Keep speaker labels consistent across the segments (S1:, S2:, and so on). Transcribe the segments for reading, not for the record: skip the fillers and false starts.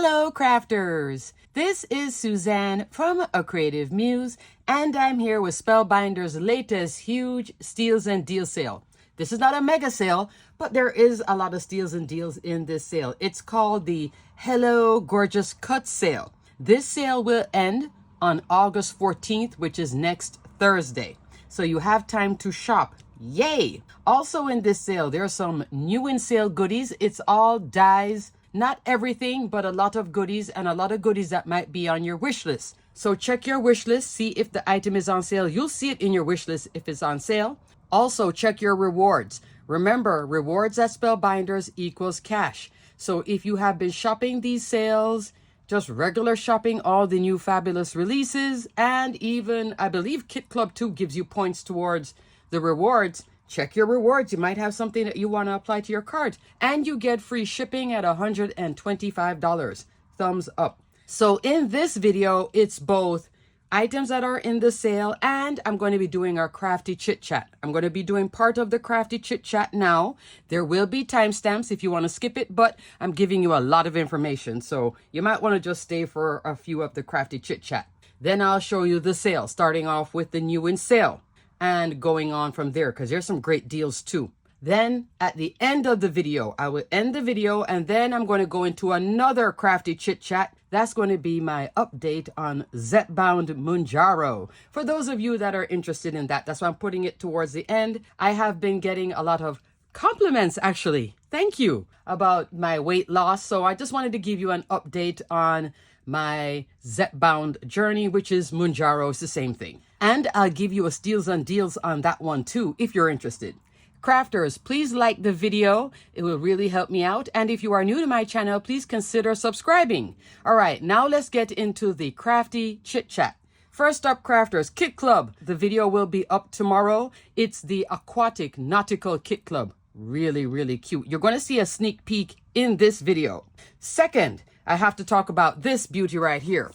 S1: Hello, crafters! This is Suzanne from A Creative Muse, and I'm here with Spellbinders' latest huge steals and deal sale. This is not a mega sale, but there is a lot of steals and deals in this sale. It's called the Hello Gorgeous Cut Sale. This sale will end on August 14th, which is next Thursday. So you have time to shop. Yay! Also in this sale, there are some new in sale goodies. It's all dies. Not everything, but a lot of goodies, and a lot of goodies that might be on your wish list. So check your wish list, see if the item is on sale. You'll see it in your wish list if it's on sale. Also, check your rewards. Remember, rewards at Spellbinders equals cash. So if you have been shopping these sales, just regular shopping, all the new fabulous releases, and even, I believe, Kit Club 2 gives you points towards the rewards. Check your rewards. You might have something that you want to apply to your cart. And you get free shipping at $125. Thumbs up. So in this video, it's both items that are in the sale, and I'm going to be doing our Crafty Chit Chat. I'm going to be doing part of the Crafty Chit Chat now. There will be timestamps if you want to skip it, but I'm giving you a lot of information. So you might want to just stay for a few of the Crafty Chit Chat. Then I'll show you the sale, starting off with the new in sale and going on from there, because there's some great deals too. Then at the end of the video, I will end the video, and then I'm going to go into another Crafty Chit Chat. That's going to be my update on Zep-bound Mounjaro. For those of you that are interested in that, that's why I'm putting it towards the end. I have been getting a lot of compliments, actually. Thank you, about my weight loss. So I just wanted to give you an update on my Zep-bound journey, which is Mounjaro. It's the same thing. And I'll give you a steals and deals on that one too, if you're interested. Crafters, please like the video. It will really help me out. And if you are new to my channel, please consider subscribing. All right, now let's get into the Crafty Chit Chat. First up, crafters, Kit Club. The video will be up tomorrow. It's the aquatic nautical Kit Club. Really, really cute. You're going to see a sneak peek in this video. Second, I have to talk about this beauty right here,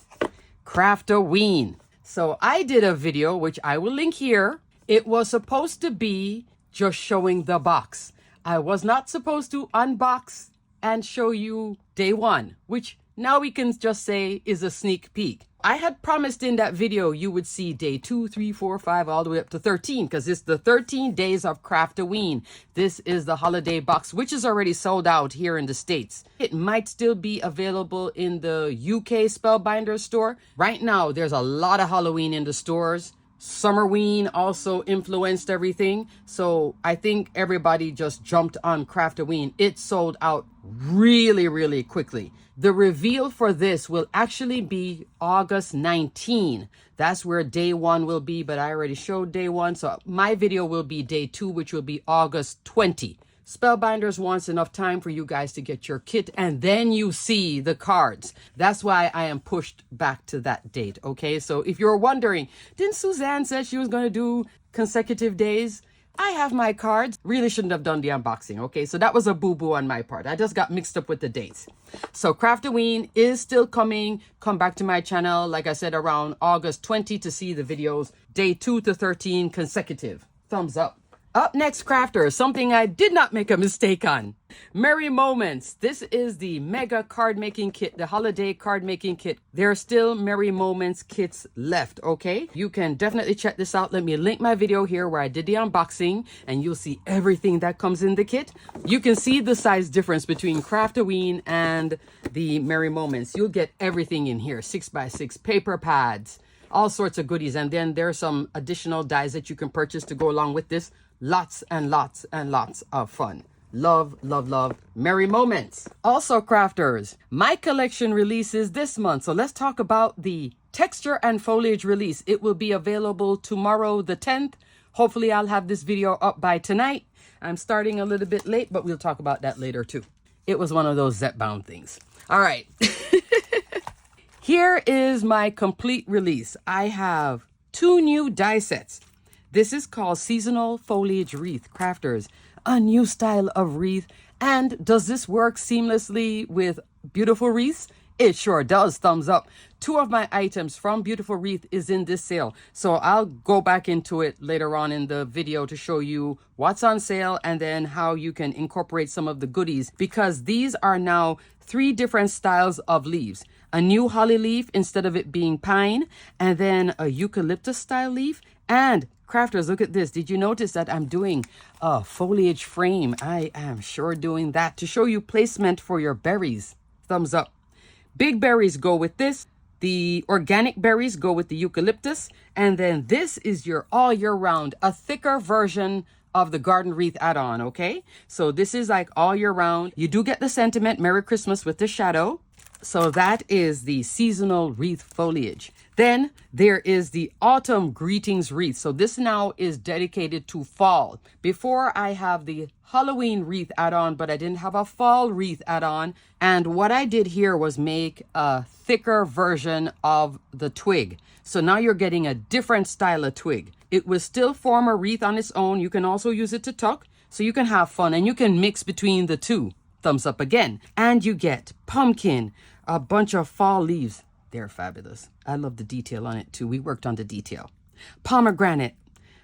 S1: Craftaween. So I did a video, which I will link here. It was supposed to be just showing the box. I was not supposed to unbox and show you day one, which now we can just say is a sneak peek. I had promised in that video you would see day 2, 3, 4, 5, all the way up to 13, because it's the 13 days of Craftaween. This is the holiday box, which is already sold out here in the States. It might still be available in the UK Spellbinders store. Right now, there's a lot of Halloween in the stores. Summerween also influenced everything. So I think everybody just jumped on Craftaween. It sold out really, really quickly. The reveal for this will actually be August 19. That's where day 1 will be, but I already showed day 1. So my video will be day 2, which will be August 20. Spellbinders wants enough time for you guys to get your kit, and then you see the cards. That's why I am pushed back to that date, okay? So if you're wondering, didn't Suzanne say she was going to do consecutive days? I have my cards. Really shouldn't have done the unboxing, okay? So that was a boo-boo on my part. I just got mixed up with the dates. So Craftaween is still coming. Come back to my channel, like I said, around August 20 to see the videos. Day 2 to 13 consecutive. Thumbs up. Up next, crafters, something I did not make a mistake on. Merry Moments. This is the mega card making kit, the holiday card making kit. There are still Merry Moments kits left, okay? You can definitely check this out. Let me link my video here where I did the unboxing, and you'll see everything that comes in the kit. You can see the size difference between Craftaween and the Merry Moments. You'll get everything in here. 6x6 paper pads, all sorts of goodies. And then there are some additional dies that you can purchase to go along with this. Lots and lots and lots of fun. Love, love, love. Merry Moments. Also, crafters, my collection releases this month. So let's talk about the texture and foliage release. It will be available tomorrow, the 10th. Hopefully, I'll have this video up by tonight. I'm starting a little bit late, but we'll talk about that later too. It was one of those Zep-bound things. All right. Here is my complete release. I have 2 new die sets. This is called Seasonal Foliage Wreath. Crafters, a new style of wreath. And does this work seamlessly with beautiful wreaths? It sure does. Thumbs up. 2 of my items from Beautiful Wreath is in this sale. So I'll go back into it later on in the video to show you what's on sale and then how you can incorporate some of the goodies, because these are now three different styles of leaves. A new holly leaf instead of it being pine, and then a eucalyptus style leaf. And crafters, look at this. Did you notice that I'm doing a foliage frame? I am sure doing that to show you placement for your berries. Thumbs up. Big berries go with this. The organic berries go with the eucalyptus. And then this is your all year round, a thicker version of the garden wreath add-on, okay? So this is like all year round. You do get the sentiment, Merry Christmas with the shadow. So that is the seasonal wreath foliage. Then there is the autumn greetings wreath. So this now is dedicated to fall. Before I have the Halloween wreath add-on, but I didn't have a fall wreath add-on. And what I did here was make a thicker version of the twig. So now you're getting a different style of twig. It will still form a wreath on its own. You can also use it to tuck, so you can have fun and you can mix between the two. Thumbs up again. And you get pumpkin, a bunch of fall leaves. They're fabulous. I love the detail on it too. We worked on the detail. Pomegranate,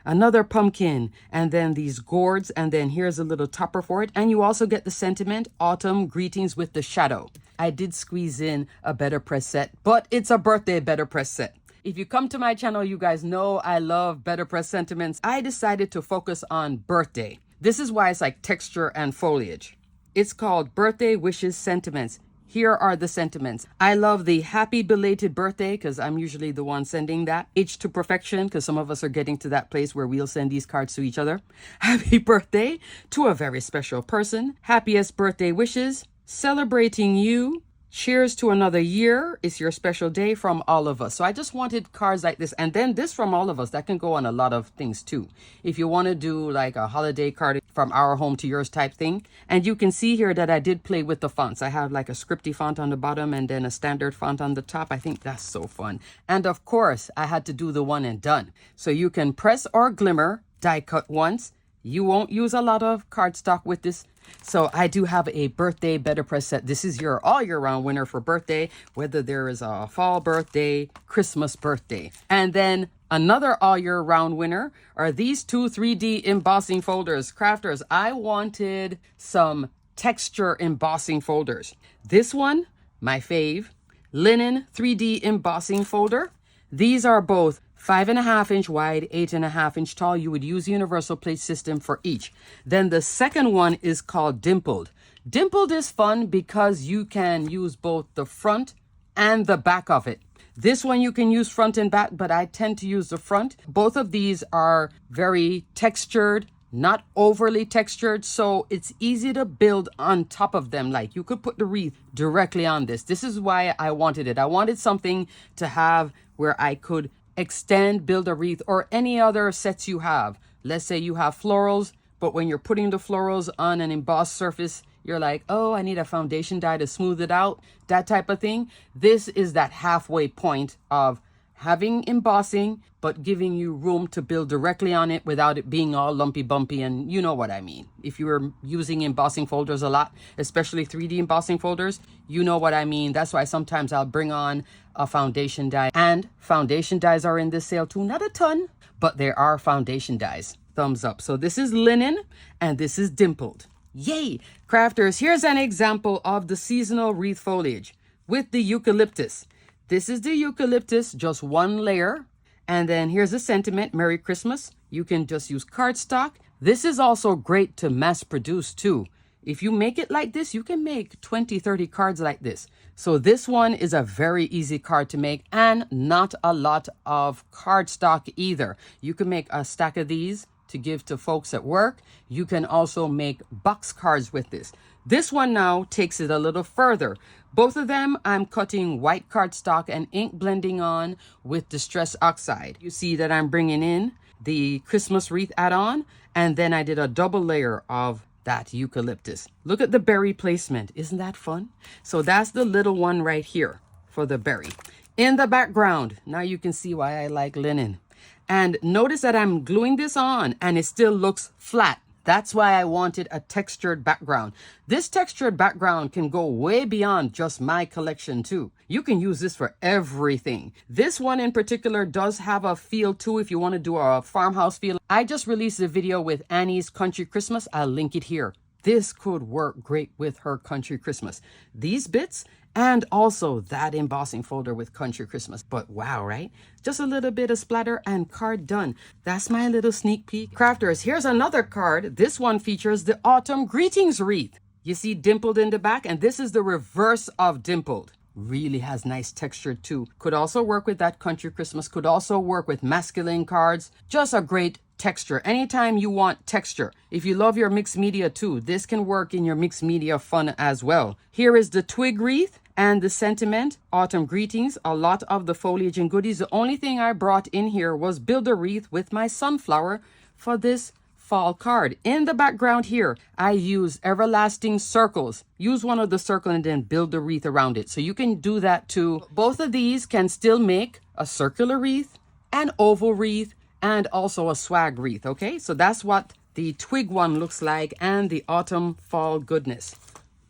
S1: another pumpkin, and then these gourds, and then here's a little topper for it. And you also get the sentiment, autumn greetings with the shadow. I did squeeze in a better press set, but it's a birthday better press set. If you come to my channel, you guys know I love better press sentiments. I decided to focus on birthday. This is why it's like texture and foliage. It's called Birthday Wishes Sentiments. Here are the sentiments. I love the happy belated birthday because I'm usually the one sending that. Age to perfection because some of us are getting to that place where we'll send these cards to each other. Happy birthday to a very special person. Happiest birthday wishes. Celebrating you. Cheers to another year. It's your special day from all of us. So I just wanted cards like this. And then this from all of us. That can go on a lot of things too. If you want to do like a holiday card from our home to yours type thing. And you can see here that I did play with the fonts. I have like a scripty font on the bottom and then a standard font on the top. I think that's so fun. And of course, I had to do the one and done. So you can press or glimmer, die cut once. You won't use a lot of cardstock with this. So I do have a birthday better press set. This is your all year round winner for birthday, whether there is a fall birthday, Christmas birthday. And then another all year round winner are these two 3D embossing folders. Crafters, I wanted some texture embossing folders. This one, my fave, linen 3D embossing folder. These are both 5.5 inch wide, 8.5 inch tall. You would use universal plate system for each. Then the second one is called dimpled. Dimpled is fun because you can use both the front and the back of it. This one you can use front and back, but I tend to use the front. Both of these are very textured, not overly textured, so it's easy to build on top of them. Like you could put the wreath directly on this. This is why I wanted it. I wanted something to have where I could extend, build a wreath, or any other sets you have. Let's say you have florals, but when you're putting the florals on an embossed surface, you're like, oh, I need a foundation die to smooth it out, that type of thing. This is that halfway point of having embossing, but giving you room to build directly on it without it being all lumpy bumpy, and you know what I mean. If you were using embossing folders a lot, especially 3D embossing folders, you know what I mean. That's why sometimes I'll bring on a foundation die, and foundation dies are in this sale too. Not a ton, but there are foundation dies. Thumbs up. So this is linen and this is dimpled. Yay! Crafters, here's an example of the seasonal wreath foliage with the eucalyptus. This is the eucalyptus, just one layer. And then here's a sentiment, Merry Christmas. You can just use cardstock. This is also great to mass produce too. If you make it like this, you can make 20, 30 cards like this. So this one is a very easy card to make and not a lot of cardstock either. You can make a stack of these to give to folks at work. You can also make box cards with this. This one now takes it a little further. Both of them I'm cutting white cardstock and ink blending on with Distress Oxide. You see that I'm bringing in the Christmas wreath add-on, and then I did a double layer of that eucalyptus. Look at the berry placement. Isn't that fun? So that's the little one right here for the berry. In the background, now you can see why I like linen. And notice that I'm gluing this on and it still looks flat. That's why I wanted a textured background. This textured background can go way beyond just my collection too. You can use this for everything. This one in particular does have a feel too if you want to do a farmhouse feel. I just released a video with Annie's Country Christmas. I'll link it here. This could work great with her Country Christmas. These bits and also that embossing folder with Country Christmas. But wow, right? Just a little bit of splatter and card done. That's my little sneak peek. Crafters, here's another card. This one features the Autumn Greetings wreath. You see dimpled in the back, and this is the reverse of dimpled. Really has nice texture too. Could also work with that Country Christmas. Could also work with masculine cards. Just a great texture. Anytime you want texture. If you love your mixed media too, this can work in your mixed media fun as well. Here is the twig wreath and the sentiment, Autumn Greetings, a lot of the foliage and goodies. The only thing I brought in here was build a wreath with my sunflower for this fall card. In the background here, I use everlasting circles. Use one of the circle and then build a wreath around it. So you can do that too. Both of these can still make a circular wreath, an oval wreath, and also a swag wreath. Okay, so that's what the twig one looks like, and the autumn fall goodness.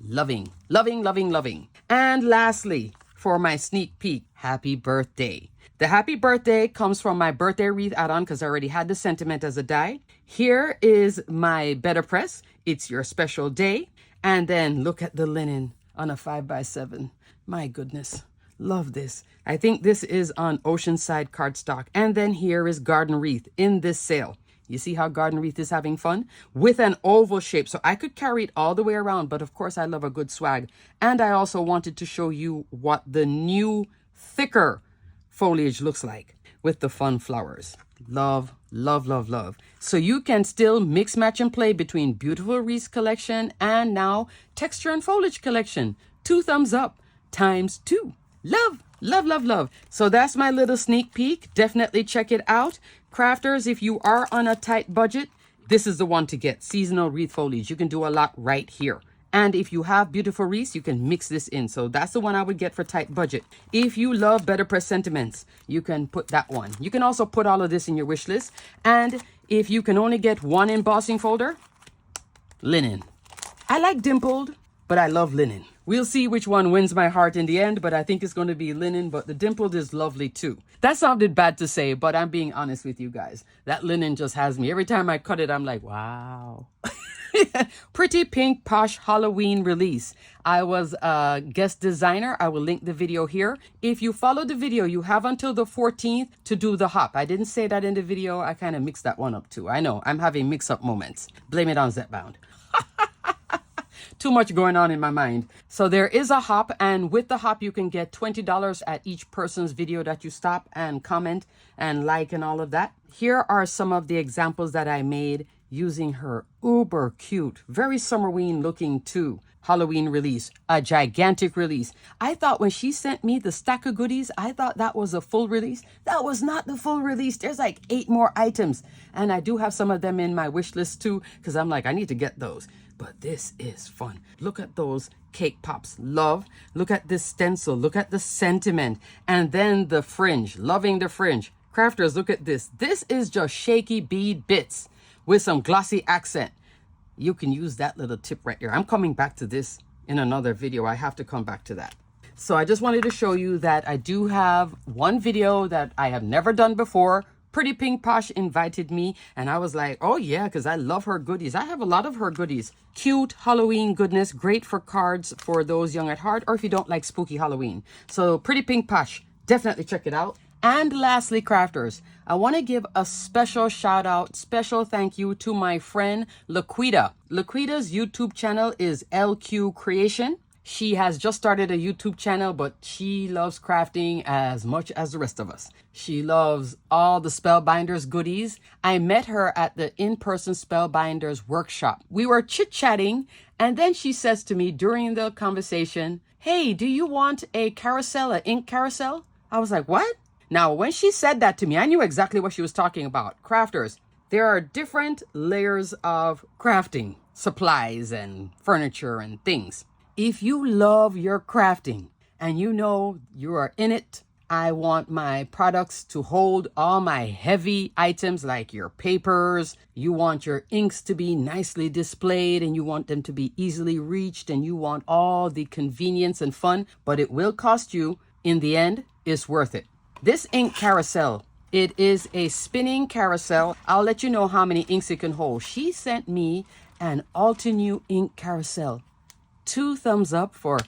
S1: Loving, loving, loving, loving. And lastly, for my sneak peek, happy birthday. The happy birthday comes from my birthday wreath add-on because I already had the sentiment as a die. Here is my better press. It's your special day. And then look at the linen on a 5x7. My goodness. Love this. I think this is on Oceanside cardstock. And then here is garden wreath in this sale. You see how garden wreath is having fun? With an oval shape. So I could carry it all the way around. But of course, I love a good swag. And I also wanted to show you what the new thicker foliage looks like with the fun flowers. Love, love, love, love. So you can still mix, match, and play between beautiful wreath collection and now texture and foliage collection. 2 thumbs up times 2. Love, love, love, love. So that's my little sneak peek. Definitely check it out. Crafters, if you are on a tight budget, this is the one to get. Seasonal wreath foliage. You can do a lot right here. And if you have beautiful wreaths, you can mix this in. So that's the one I would get for tight budget. If you love Better Press Sentiments, you can put that one. You can also put all of this in your wish list. And if you can only get one embossing folder, linen. I like dimpled, but I love linen. We'll see which one wins my heart in the end, but I think it's going to be linen, but the dimpled is lovely too. That sounded bad to say, but I'm being honest with you guys. That linen just has me. Every time I cut it, I'm like, wow. Pretty Pink Posh Halloween release. I was a guest designer. I will link the video here. If you follow the video, you have until the 14th to do the hop. I didn't say that in the video. I kind of mixed that one up too. I know I'm having mix-up moments. Blame it on Zepbound. Too much going on in my mind. So there is a hop, and with the hop you can get $20 at each person's video that you stop and comment and like and all of that. Here are some of the examples that I made using her uber cute, very summerween looking too Halloween release, a gigantic release. I thought when she sent me the stack of goodies, I thought that was a full release. That was not the full release. There's like 8 more items, and I do have some of them in my wish list too because I'm like, I need to get those. But this is fun. Look at those cake pops. Love. Look at this stencil. Look at the sentiment. And then the fringe. Loving the fringe. Crafters, look at this. This is just shaky bead bits with some glossy accent. You can use that little tip right there. I'm coming back to this in another video. I have to come back to that. So I just wanted to show you that I do have one video that I have never done before. Pretty Pink Posh invited me, and I was like, oh yeah, because I love her goodies. I have a lot of her goodies. Cute Halloween goodness, great for cards for those young at heart, or if you don't like spooky Halloween. So Pretty Pink Posh, definitely check it out. And lastly, crafters, I want to give a special shout out, special thank you to my friend Laquita. Laquita's YouTube channel is LQ Creation. She has just started a YouTube channel, but she loves crafting as much as the rest of us. She loves all the Spellbinders goodies. I met her at the in-person Spellbinders workshop. We were chit-chatting, and then she says to me during the conversation, hey, do you want a carousel, an ink carousel? I was like, what? Now, when she said that to me, I knew exactly what she was talking about. Crafters, there are different layers of crafting, supplies and furniture and things. If you love your crafting and you know you are in it, I want my products to hold all my heavy items like your papers. You want your inks to be nicely displayed and you want them to be easily reached and you want all the convenience and fun, but it will cost you. In the end, it's worth it. This ink carousel, it is a spinning carousel. I'll let you know how many inks it can hold. She sent me and Altenew ink carousel. 2 thumbs up for...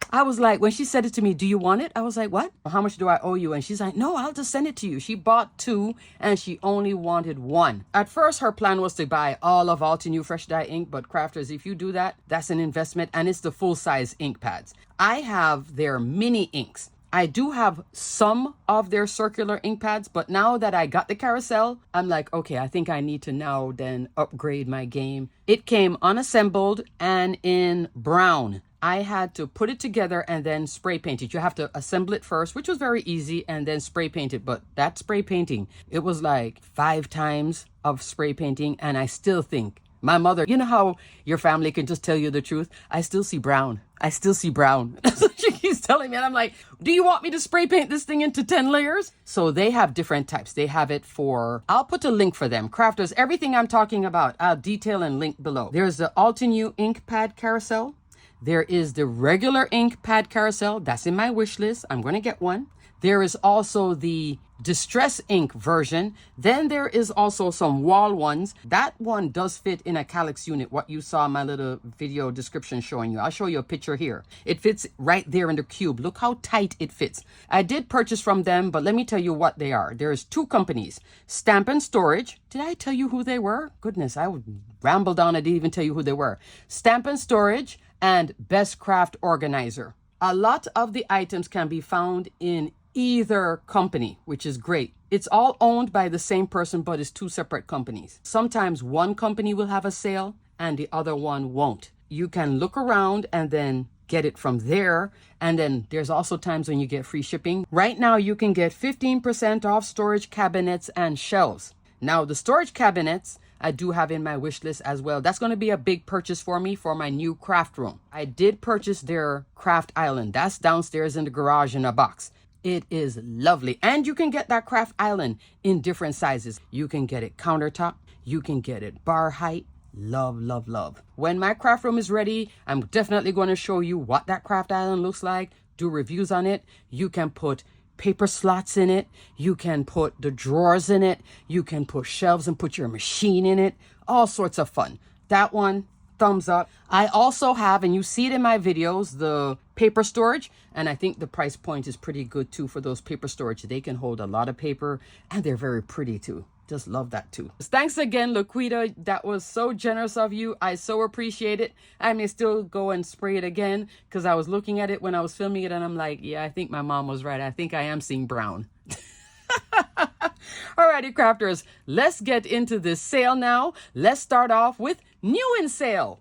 S1: I was like, when she said it to me, do you want it? I was like, what? How much do I owe you? And she's like, no, I'll just send it to you. She bought 2 and she only wanted 1. At first, her plan was to buy all of Altenew Fresh Dye ink, but crafters, if you do that, that's an investment, and it's the full-size ink pads. I have their mini inks. I do have some of their circular ink pads, but now that I got the carousel, I'm like, okay, I think I need to now then upgrade my game. It came unassembled and in brown. I had to put it together and then spray paint it. You have to assemble it first, which was very easy, and then spray paint it. But that spray painting, it was like 5 times of spray painting, and I still think, my mother, you know how your family can just tell you the truth? I still see brown. I still see brown. That's what she keeps telling me. And I'm like, do you want me to spray paint this thing into 10 layers? So they have different types. They have it for, I'll put a link for them. Crafters, everything I'm talking about, I'll detail and link below. There's the Altenew ink pad carousel. There is the regular ink pad carousel. That's in my wish list. I'm going to get one. There is also the distress ink version. Then there is also some wall ones. That one does fit in a calyx unit, what you saw in my little video description showing you. I'll show you a picture here. It fits right there in the cube. Look how tight it fits. I did purchase from them, but let me tell you what they are. There's 2 companies, Stamp and Storage. Did I tell you who they were? Goodness, I rambled on. I didn't even tell you who they were. Stamp and Storage and Best Craft Organizer. A lot of the items can be found in either company, which is great. It's all owned by the same person, but it's 2 separate companies. Sometimes one company will have a sale and the other one won't. You can look around and then get it from there. And then there's also times when you get free shipping. Right now, you can get 15% off storage cabinets and shelves. Now, the storage cabinets, I do have in my wish list as well. That's going to be a big purchase for me for my new craft room. I did purchase their craft island. That's downstairs in the garage in a box. It is lovely. And you can get that craft island in different sizes. You can get it countertop. You can get it bar height. Love, love, love. When my craft room is ready, I'm definitely going to show you what that craft island looks like, do reviews on it. You can put paper slots in it. You can put the drawers in it. You can put shelves and put your machine in it. All sorts of fun. That one, thumbs up. I also have, and you see it in my videos, the paper storage. And I think the price point is pretty good too for those paper storage. They can hold a lot of paper and they're very pretty too. Just love that too. Thanks again, Laquita. That was so generous of you. I so appreciate it. I may still go and spray it again because I was looking at it when I was filming it and I'm like, yeah, I think my mom was right. I think I am seeing brown. Alrighty, crafters, let's get into this sale now. Let's start off with new in sale.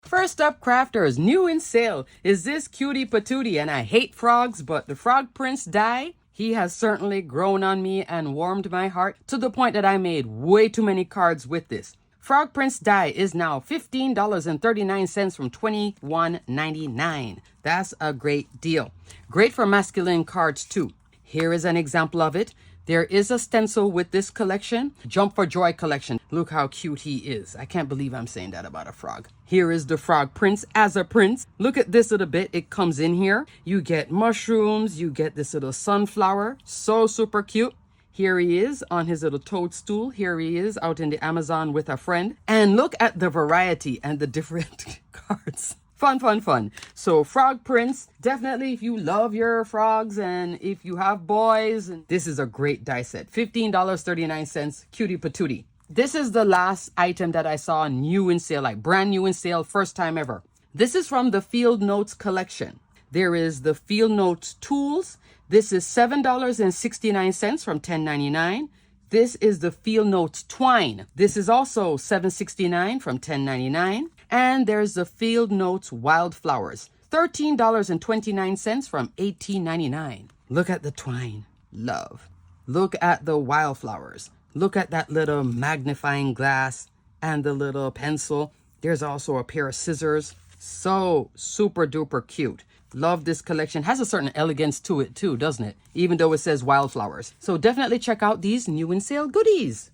S1: First up, crafters, new in sale is this cutie patootie, and I hate frogs, but the Frog Prince die, he has certainly grown on me and warmed my heart to the point that I made way too many cards with this. Frog Prince die is now $15.39 from $21.99. That's a great deal. Great for masculine cards too. Here is an example of it. There is a stencil with this collection, Jump for Joy collection. Look how cute he is. I can't believe I'm saying that about a frog. Here is the Frog Prince as a prince. Look at this little bit. It comes in here. You get mushrooms. You get this little sunflower. So super cute. Here he is on his little toadstool. Here he is out in the Amazon with a friend. And look at the variety and the different cards. Fun, fun, fun. So Frog Prince, definitely if you love your frogs and if you have boys, this is a great die set. $15.39, cutie patootie. This is the last item that I saw new in sale, like brand new in sale, first time ever. This is from the Field Notes collection. There is the Field Notes tools. This is $7.69 from $10.99. This is the Field Notes twine. This is also $7.69 from $10.99. And there's the Field Notes wildflowers, $13.29 from $18.99. Look at the twine. Love. Look at the wildflowers. Look at that little magnifying glass and the little pencil. There's also a pair of scissors. So super duper cute. Love this collection. Has a certain elegance to it too, doesn't it? Even though it says wildflowers. So definitely check out these new in sale goodies.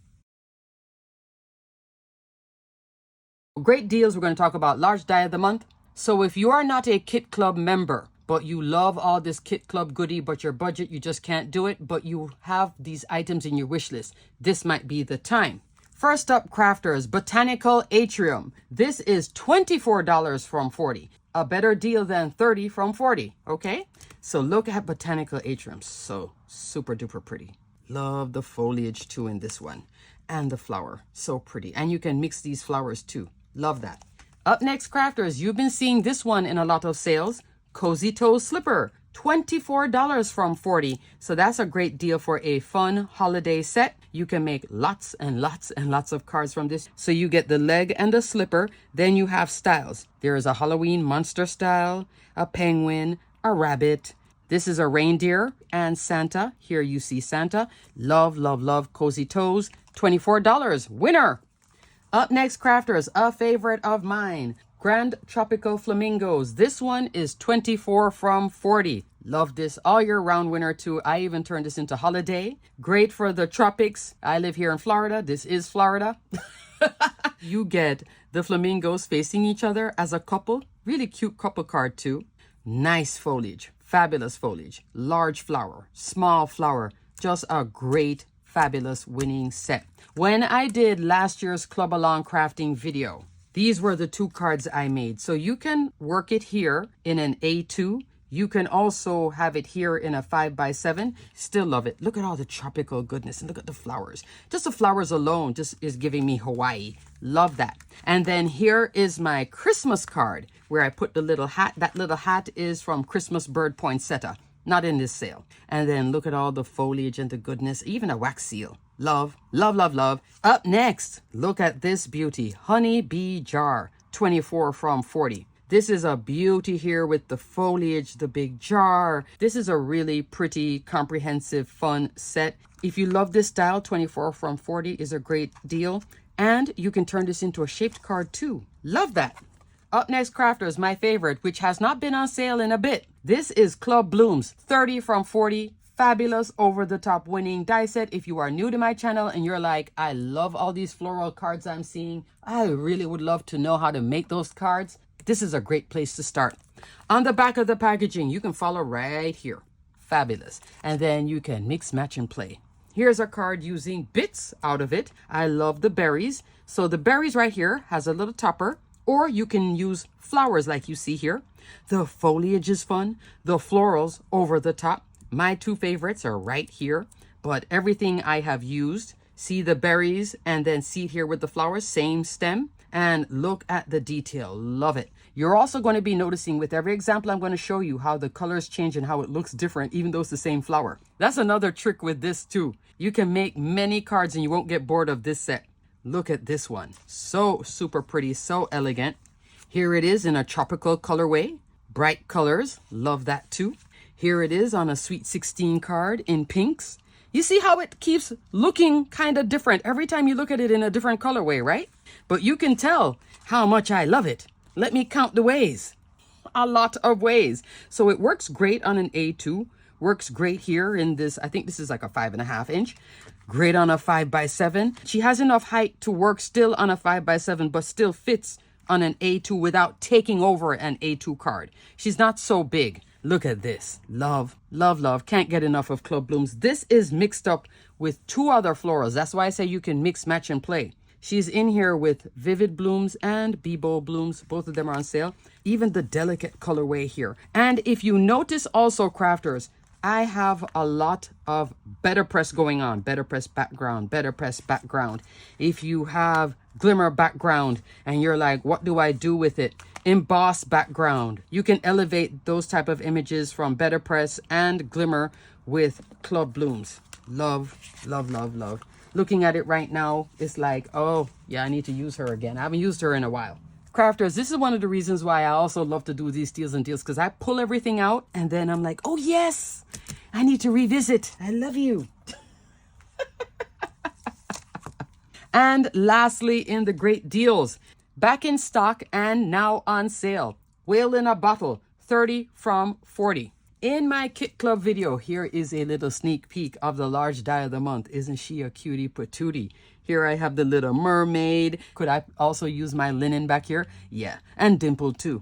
S1: Great deals. We're going to talk about large die of the month. So if you are not a Kit Club member, but you love all this Kit Club goodie, but your budget, you just can't do it, but you have these items in your wish list, this might be the time. First up, crafters, Botanical Atrium. This is $24 from 40. A better deal than 30 from 40, okay? So look at Botanical Atrium. So super duper pretty. Love the foliage too in this one. And the flower, so pretty. And you can mix these flowers too. Love that. Up next, crafters, you've been seeing this one in a lot of sales. Cozy Toe Slipper, $24 from 40. So that's a great deal for a fun holiday set. You can make lots and lots and lots of cards from this. So you get the leg and the slipper. Then you have styles. There is a Halloween monster style, a penguin, a rabbit. This is a reindeer and Santa. Here you see Santa. Love, love, love Cozy Toes. $24. Winner. Up next, crafters, a favorite of mine. Grand Tropical Flamingos. This one is 24 from 40. Love this all year round winner too. I even turned this into holiday. Great for the tropics. I live here in Florida. This is Florida. You get the flamingos facing each other as a couple. Really cute couple card too. Nice foliage. Fabulous foliage. Large flower. Small flower. Just a great, fabulous winning set. When I did last year's Club Along crafting video, these were the two cards I made. So you can work it here in an A2. You can also have it here in a 5x7. Still love it. Look at all the tropical goodness and look at the flowers. Just the flowers alone just is giving me Hawaii. Love that. And then here is my Christmas card where I put the little hat. That little hat is from Christmas Bird Poinsettia. Not in this sale. And then look at all the foliage and the goodness. Even a wax seal. Love, love, love, love. Up next, look at this beauty. Honey Bee Jar, 24 from 40. This is a beauty here with the foliage, the big jar. This is a really pretty, comprehensive, fun set. If you love this style, 24 from 40 is a great deal. And you can turn this into a shaped card too. Love that. Up next, crafters, my favorite, which has not been on sale in a bit. This is Club Blooms, 30 from 40. Fabulous over-the-top winning die set. If you are new to my channel and you're like, I love all these floral cards I'm seeing, I really would love to know how to make those cards. This is a great place to start. On the back of the packaging, you can follow right here. Fabulous. And then you can mix, match, and play. Here's a card using bits out of it. I love the berries. So the berries right here has a little topper, or you can use flowers like you see here. The foliage is fun. The florals over the top. My two favorites are right here, but everything I have used, see the berries and then see it here with the flowers, same stem, and look at the detail. Love it. You're also going to be noticing with every example I'm going to show you how the colors change and how it looks different, even though it's the same flower. That's another trick with this too. You can make many cards and you won't get bored of this set. Look at this one. So super pretty, so elegant. Here it is in a tropical colorway. Bright colors. Love that too. Here it is on a Sweet 16 card in pinks. You see how it keeps looking kind of different every time you look at it in a different colorway, right? But you can tell how much I love it. Let me count the ways. A lot of ways. So it works great on an A2. Works great here in this, I think this is like a 5.5 inch. Great on a 5x7. She has enough height to work still on a 5x7, but still fits on an A2 without taking over an A2 card. She's not so big. Look at this. Love, love, love. Can't get enough of Club Blooms. This is mixed up with two other florals. That's why I say you can mix, match, and play. She's in here with Vivid Blooms and Bebo Blooms. Both of them are on sale. Even the delicate colorway here. And if you notice also, crafters, I have a lot of better press going on. Better press background, better press background. If you have glimmer background and you're like, what do I do with it? Emboss background. You can elevate those type of images from better press and glimmer with Club Blooms. Love, love, love, love. Looking at it right now, it's like, oh yeah, I need to use her again. I haven't used her in a while. Crafters, this is one of the reasons why I also love to do these steals and deals, because I pull everything out and then I'm like, oh yes, I need to revisit. I love you. And lastly, in the great deals, back in stock and now on sale. Whale in a Bottle, 30 from 40. In my Kit Club video, here is a little sneak peek of the large die of the month. Isn't she a cutie patootie? Here I have the little mermaid. Could I also use my linen back here? Yeah, and Dimple too.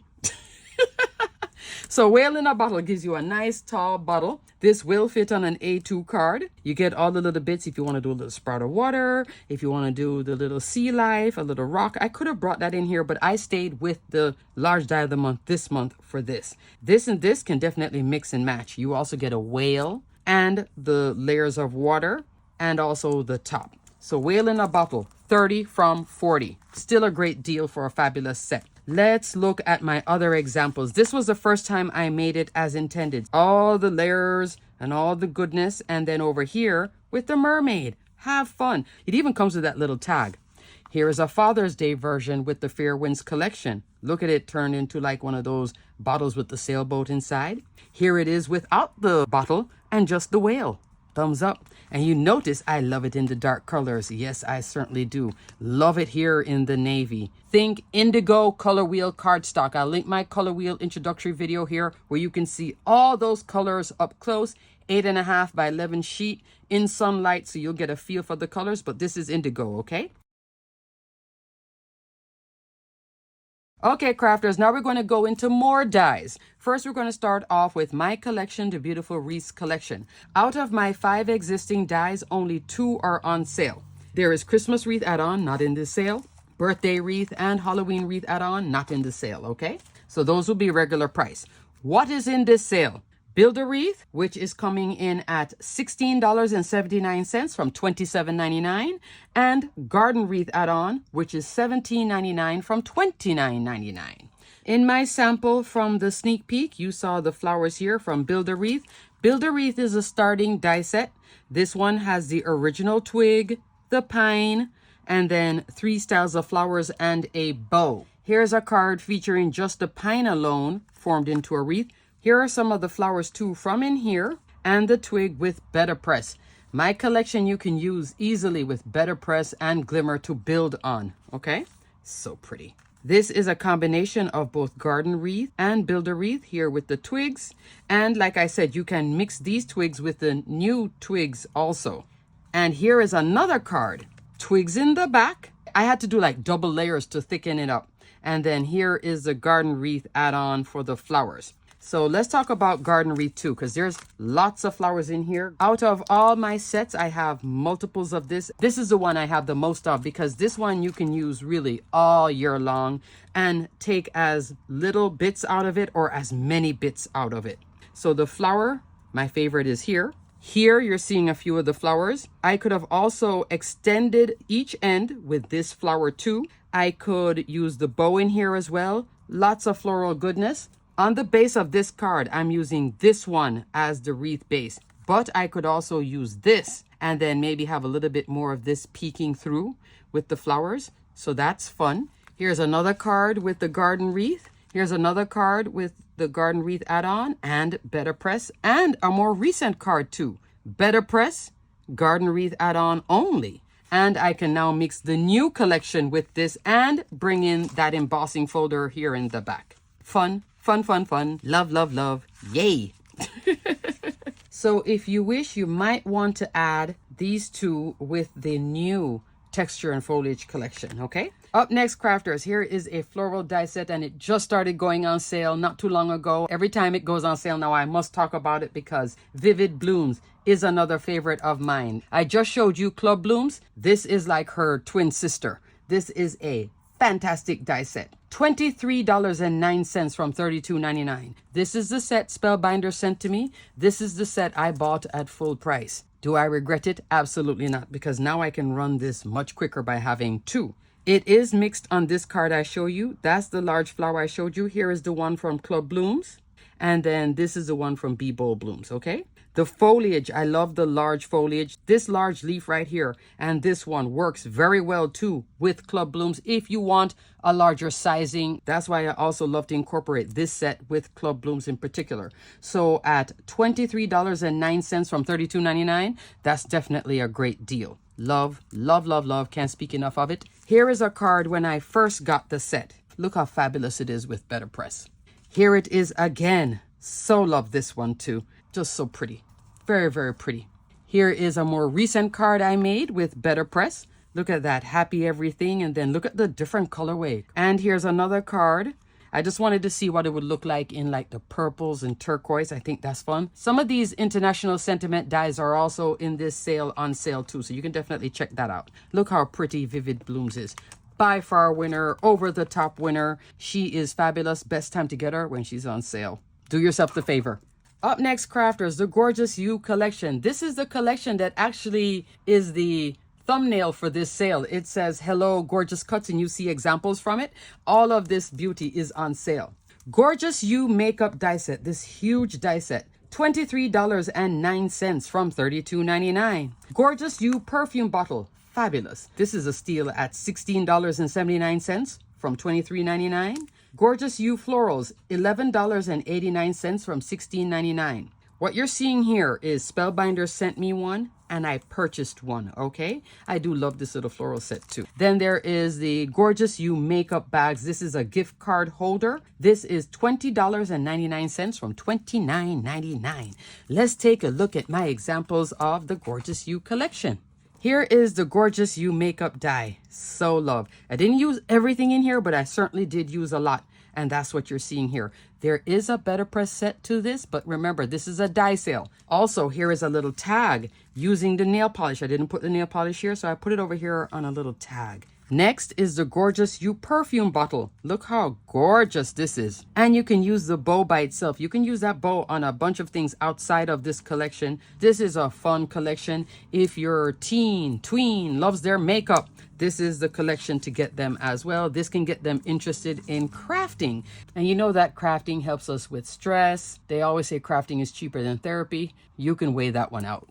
S1: So whale in a bottle gives you a nice tall bottle. This will fit on an A2 card. You get all the little bits if you want to do a little sprout of water, if you want to do the little sea life, a little rock. I could have brought that in here, but I stayed with the large die of the month this month for this. This and this can definitely mix and match. You also get a whale and the layers of water and also the top. So whale in a bottle, 30 from 40. Still a great deal for a fabulous set. Let's look at my other examples. This was the first time I made it as intended. All the layers and all the goodness. And then over here with the mermaid. Have fun. It even comes with that little tag. Here is a Father's Day version with the Fair Winds collection. Look at it turned into like one of those bottles with the sailboat inside. Here it is without the bottle and just the whale. Thumbs up. And you notice I love it in the dark colors. Yes, I certainly do. Love it here in the navy. Think indigo color wheel cardstock. I'll link my color wheel introductory video here where you can see all those colors up close. 8.5 by 11 sheet in sunlight, so you'll get a feel for the colors. But this is indigo, okay? Okay, crafters, now we're going to go into more dies. First, we're going to start off with my collection, the Beautiful Wreaths collection. Out of my 5 existing dies, only 2 are on sale. There is Christmas wreath add-on, not in this sale. Birthday wreath and Halloween wreath add-on, not in the sale, okay? So those will be regular price. What is in this sale? Builder wreath, which is coming in at $16.79 from $27.99, and garden wreath add-on, which is $17.99 from $29.99. In my sample from the sneak peek, you saw the flowers here from Builder Wreath. Builder Wreath is a starting die set. This one has the original twig, the pine, and then 3 styles of flowers and a bow. Here's a card featuring just the pine alone formed into a wreath. Here are some of the flowers too from in here and the twig with better press. My collection you can use easily with better press and glimmer to build on, okay? So pretty. This is a combination of both garden wreath and builder wreath here with the twigs. And like I said, you can mix these twigs with the new twigs also. And here is another card. Twigs in the back. I had to do like double layers to thicken it up. And then here is the garden wreath add-on for the flowers. So let's talk about garden wreath too, because there's lots of flowers in here. Out of all my sets, I have multiples of this. This is the one I have the most of because this one you can use really all year long and take as little bits out of it or as many bits out of it. So the flower, my favorite is here. Here you're seeing a few of the flowers. I could have also extended each end with this flower too. I could use the bow in here as well. Lots of floral goodness. On the base of this card, I'm using this one as the wreath base, but I could also use this and then maybe have a little bit more of this peeking through with the flowers. So that's fun. Here's another card with the garden wreath. Here's another card with the garden wreath add-on and better press, and a more recent card too. Better press, garden wreath add-on only. And I can now mix the new collection with this and bring in that embossing folder here in the back. Fun. Fun, fun, fun. Love, love, love. Yay. So if you wish, you might want to add these two with the new texture and foliage collection, okay? Up next, crafters, here is a floral die set and it just started going on sale not too long ago. Every time it goes on sale now, I must talk about it because Vivid Blooms is another favorite of mine. I just showed you Club Blooms. This is like her twin sister. This is a fantastic die set. $23.09 from $32.99. This is the set Spellbinders sent to me. This is the set I bought at full price. Do I regret it? Absolutely not, because now I can run this much quicker by having 2. It is mixed on this card I show you. That's the large flower I showed you. Here is the one from Club Blooms. And then this is the one from Bee Bowl Blooms, okay? The foliage, I love the large foliage. This large leaf right here and this one works very well too with Club Blooms if you want a larger sizing. That's why I also love to incorporate this set with Club Blooms in particular. So at $23.09 from $32.99, that's definitely a great deal. Love, love, love, love. Can't speak enough of it. Here is a card when I first got the set. Look how fabulous it is with better press. Here it is again. So love this one too. Just so pretty. Very, very pretty. Here is a more recent card I made with better press. Look at that. Happy everything. And then look at the different colorway. And here's another card. I just wanted to see what it would look like in like the purples and turquoise. I think that's fun. Some of these international sentiment dyes are also in this sale on sale too, so you can definitely check that out. Look how pretty Vivid Blooms is. By far winner, over the top winner. She is fabulous. Best time to get her when she's on sale. Do yourself the favor. Up next, crafters, the Gorgeous You collection. This is the collection that actually is the thumbnail for this sale. It says hello gorgeous cuts and you see examples from it. All of this beauty is on sale. Gorgeous You makeup die set, this huge die set, $23.09 from $32.99. Gorgeous You perfume bottle, fabulous. This is a steal at $16.79 from $23.99. Gorgeous You florals, $11.89 from $16.99. What you're seeing here is Spellbinders sent me one and I purchased one, okay? I do love this little floral set too. Then there is the Gorgeous You makeup bags. This is a gift card holder. This is $20.99 from $29.99. Let's take a look at my examples of the Gorgeous You collection. Here is the Gorgeous You makeup die. So love. I didn't use everything in here, but I certainly did use a lot. And that's what you're seeing here. There is a better press set to this, but remember, this is a die sale. Also, here is a little tag using the nail polish. I didn't put the nail polish here, so I put it over here on a little tag. Next is the Gorgeous You perfume bottle. Look how gorgeous this is. And you can use the bow by itself. You can use that bow on a bunch of things outside of this collection. This is a fun collection. If your tween loves their makeup, this is the collection to get them as well. This can get them interested in crafting. And you know that crafting helps us with stress. They always say crafting is cheaper than therapy. You can weigh that one out.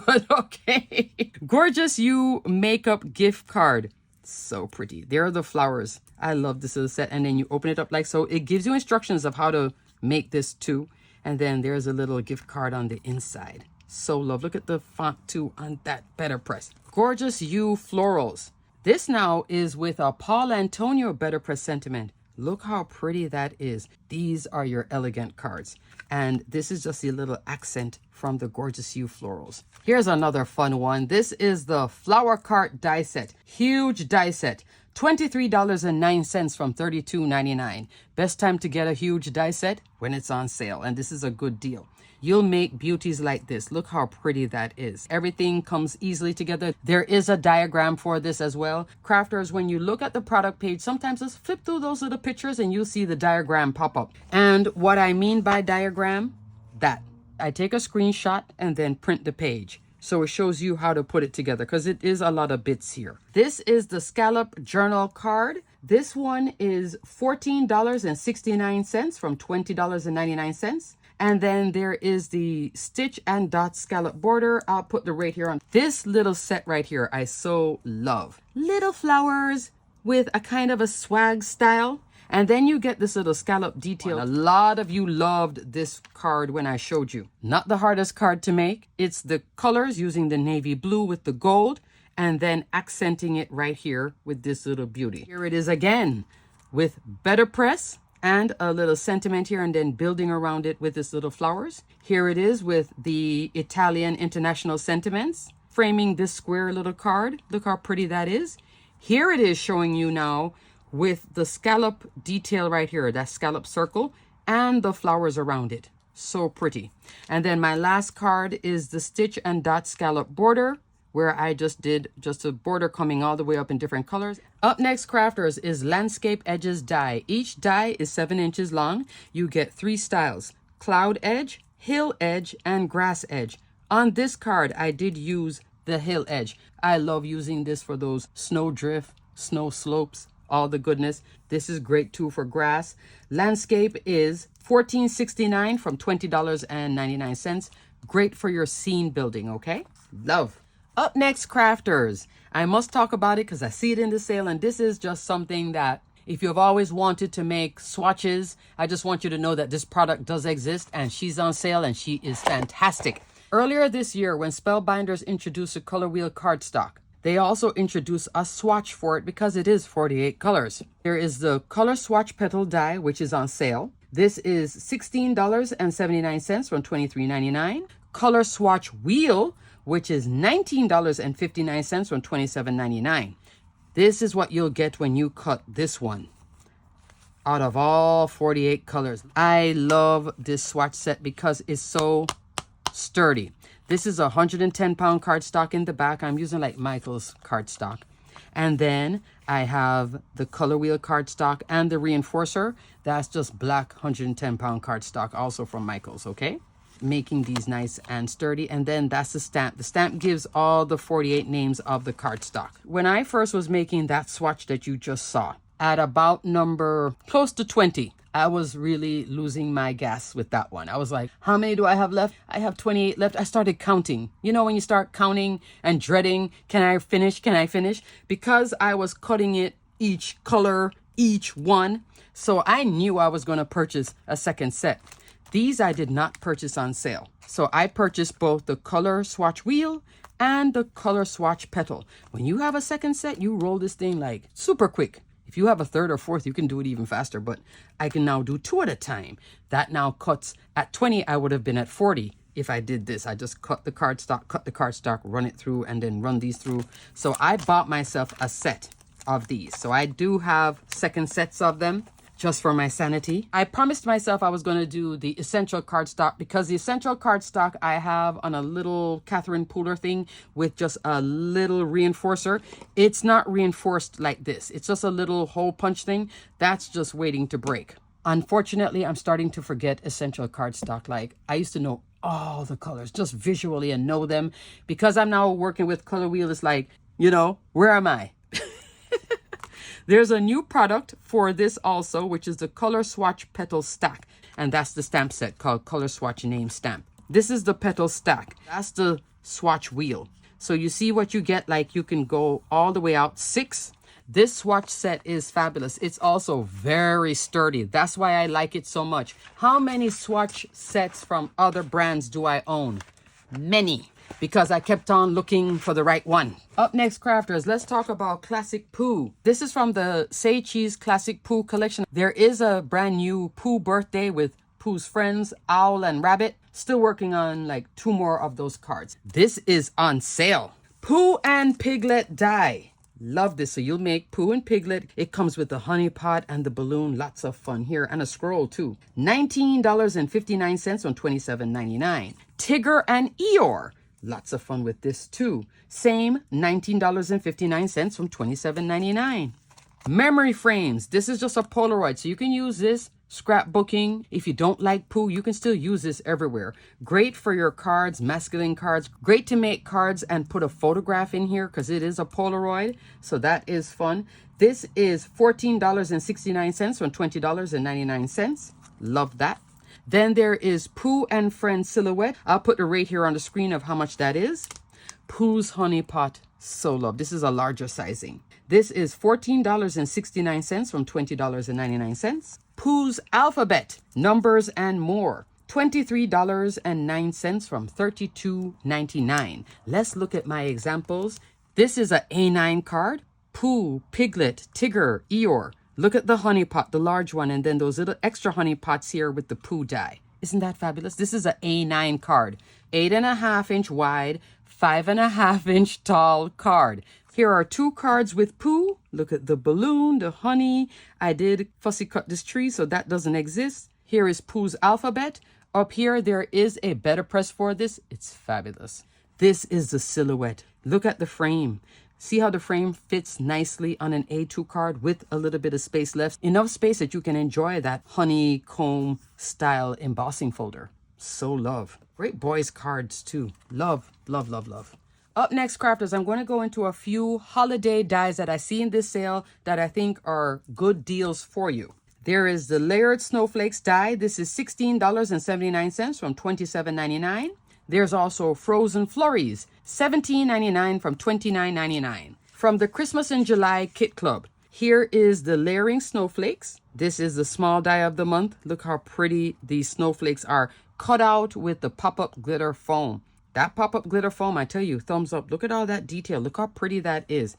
S1: But okay. Gorgeous You makeup gift card. So pretty. There are the flowers. I love this little set. And then you open it up like so. It gives you instructions of how to make this too. And then there's a little gift card on the inside. So love. Look at the font too on that better press. Gorgeous You florals. This now is with a Paul Antonio better press sentiment. Look how pretty that is. These are your elegant cards. And this is just a little accent from the Gorgeous You florals. Here's another fun one. This is the Flower Cart die set. Huge die set. $23.09 from $32.99. Best time to get a huge die set when it's on sale. And this is a good deal. You'll make beauties like this. Look how pretty that is. Everything comes easily together. There is a diagram for this as well. Crafters, when you look at the product page, sometimes just flip through those little pictures and you'll see the diagram pop up. And what I mean by diagram, that. I take a screenshot and then print the page. So it shows you how to put it together because it is a lot of bits here. This is the Scallop Journal card. This one is $14.69 from $20.99. And then there is the Stitch and Dot Scallop border. I'll put the rate here on. This little set right here, I so love. Little flowers with a kind of a swag style. And then you get this little scallop detail. A lot of you loved this card when I showed you. Not the hardest card to make. It's the colors using the navy blue with the gold. And then accenting it right here with this little beauty. Here it is again with better press. And a little sentiment here and then building around it with this little flowers. Here it is with the Italian international sentiments, framing this square little card. Look how pretty that is. Here it is showing you now with the scallop detail right here, that scallop circle and the flowers around it. So pretty. And then my last card is the Stitch and Dot Scallop border, where I just did just a border coming all the way up in different colors. Up next, crafters, is Landscape Edges die. Each die is 7 inches long. You get 3 styles: cloud edge, hill edge, and grass edge. On this card, I did use the hill edge. I love using this for those snow drift, snow slopes, all the goodness. This is great too for grass. Landscape is $14.69 from $20.99. Great for your scene building, okay? Love. Up next, crafters. I must talk about it because I see it in the sale, and this is just something that if you've always wanted to make swatches, I just want you to know that this product does exist and she's on sale and she is fantastic. Earlier this year, when Spellbinders introduced a color wheel cardstock, they also introduced a swatch for it because it is 48 colors. There is the color swatch petal die, which is on sale. This is $16.79 from $23.99. Color swatch wheel, which is $19.59 from $27.99. This is what you'll get when you cut this one. out of all 48 colors. I love this swatch set because it's so sturdy. This is a 110-pound cardstock in the back. I'm using like Michael's cardstock. And then I have the color wheel cardstock and the reinforcer. That's just black 110-pound cardstock, also from Michael's, okay? Making these nice and sturdy. And then that's the stamp. The stamp gives all the 48 names of the cardstock. When I first was making that swatch that you just saw, at about number close to 20, I was really losing my gas with that one. I was like, how many do I have left? I have 28 left. I started counting. You know, when you start counting and dreading, can I finish? Can I finish? Because I was cutting it each color, each one. So I knew I was going to purchase a second set. These I did not purchase on sale. So I purchased both the color swatch wheel and the color swatch petal. When you have a second set, you roll this thing like super quick. If you have a third or fourth, you can do it even faster, but I can now do 2 at a time. That now cuts at 20. I would have been at 40 if I did this. I just cut the cardstock, run it through, and then run these through. So I bought myself a set of these. So I do have second sets of them just for my sanity. I promised myself I was going to do the essential cardstock because the essential cardstock I have on a little Catherine Pooler thing with just a little reinforcer. It's not reinforced like this. It's just a little hole punch thing. That's just waiting to break. Unfortunately, I'm starting to forget essential cardstock. Like I used to know all the colors just visually and know them. Because I'm now working with color wheel, it's like, you know, where am I? There's a new product for this also, which is the Color Swatch Petal Stack. And that's the stamp set called Color Swatch Name Stamp. This is the petal stack. That's the swatch wheel. So you see what you get, like you can go all the way out 6. This swatch set is fabulous. It's also very sturdy. That's why I like it so much. How many swatch sets from other brands do I own? Many. Because I kept on looking for the right one. Up next, crafters, let's talk about Classic Pooh. This is from the Say Cheese Classic Pooh collection. There is a brand new Pooh birthday with Pooh's friends, Owl and Rabbit. Still working on like 2 more of those cards. This is on sale. Pooh and Piglet die. Love this. So you'll make Pooh and Piglet. It comes with the honey pot and the balloon. Lots of fun here. And a scroll too. $19.59 on $27.99. Tigger and Eeyore. Lots of fun with this too. Same $19.59 from $27.99. Memory frames. This is just a Polaroid. So you can use this scrapbooking. If you don't like Pooh, you can still use this everywhere. Great for your cards, masculine cards. Great to make cards and put a photograph in here because it is a Polaroid. So that is fun. This is $14.69 from $20.99. Love that. Then there is Pooh and Friends Silhouette. I'll put the rate here on the screen of how much that is. Pooh's Honey Pot. So love. This is a larger sizing. This is $14.69 from $20.99. Pooh's Alphabet. Numbers and More. $23.09 from $32.99. Let's look at my examples. This is a A9 card. Pooh, Piglet, Tigger, Eeyore. Look at the honey pot, the large one, and then those little extra honey pots here with the Pooh die. Isn't that fabulous? This is an A9 card. 8.5-inch wide, 5.5-inch tall card. Here are 2 cards with Pooh. Look at the balloon, the honey. I did fussy cut this tree, so that doesn't exist. Here is Pooh's alphabet. Up here, there is a better press for this. It's fabulous. This is the silhouette. Look at the frame. See how the frame fits nicely on an A2 card with a little bit of space left. Enough space that you can enjoy that honeycomb style embossing folder. So love. Great boys cards too. Love, love, love, love. Up next, crafters, I'm going to go into a few holiday dies that I see in this sale that I think are good deals for you. There is the Layered Snowflakes die. This is $16.79 from $27.99. There's also Frozen Flurries, $17.99 from $29.99. From the Christmas in July Kit Club, here is the Layering Snowflakes. This is the small die of the month. Look how pretty these snowflakes are, cut out with the pop-up glitter foam. That pop-up glitter foam, I tell you, thumbs up. Look at all that detail. Look how pretty that is.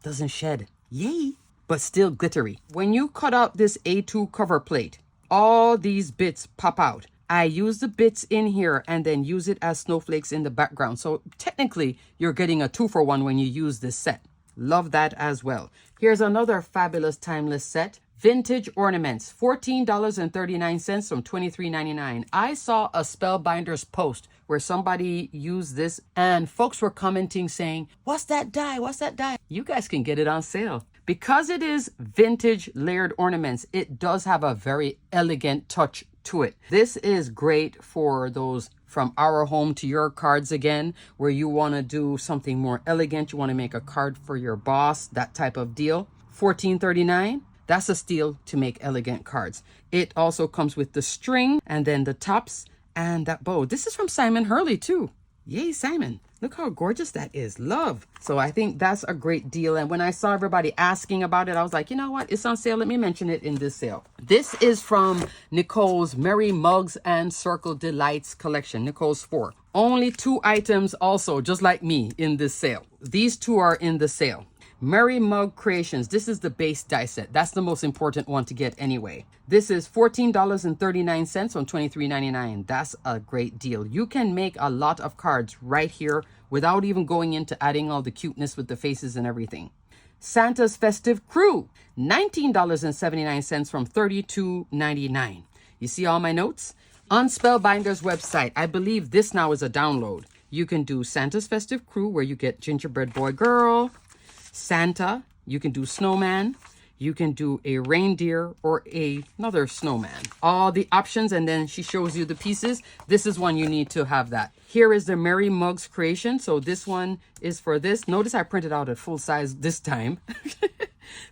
S1: Doesn't shed. Yay! But still glittery. When you cut out this A2 cover plate, all these bits pop out. I use the bits in here and then use it as snowflakes in the background. So technically, you're getting a 2-for-1 when you use this set. Love that as well. Here's another fabulous timeless set. Vintage ornaments, $14.39 from $23.99. I saw a Spellbinders post where somebody used this and folks were commenting saying, what's that die? What's that die? You guys can get it on sale. Because it is vintage layered ornaments, it does have a very elegant touch to it. This is great for those from our home to your cards again, where you want to do something more elegant. You want to make a card for your boss, that type of deal. $14.39. That's a steal to make elegant cards. It also comes with the string and then the tops and that bow. This is from Simon Hurley too. Yay, Simon. Look how gorgeous that is. Love. So I think that's a great deal. And when I saw everybody asking about it, I was like, you know what? It's on sale. Let me mention it in this sale. This is from Nicole's Merry Mugs and Circle Delights collection. Nicole's 4. Only 2 items also, just like me, in this sale. These 2 are in the sale. Merry Mug Creations. This is the base die set. That's the most important one to get anyway. This is $14.39 on $23.99. That's a great deal. You can make a lot of cards right here without even going into adding all the cuteness with the faces and everything. Santa's Festive Crew, $19.79 from $32.99. You see all my notes? On Spellbinders website, I believe this now is a download. You can do Santa's Festive Crew, where you get Gingerbread Boy Girl, Santa, you can do snowman, you can do a reindeer or another snowman. All the options, and then she shows you the pieces. This is one you need to have that. Here is the Merry Mugs creation. So this one is for this. Notice I printed out at full size this time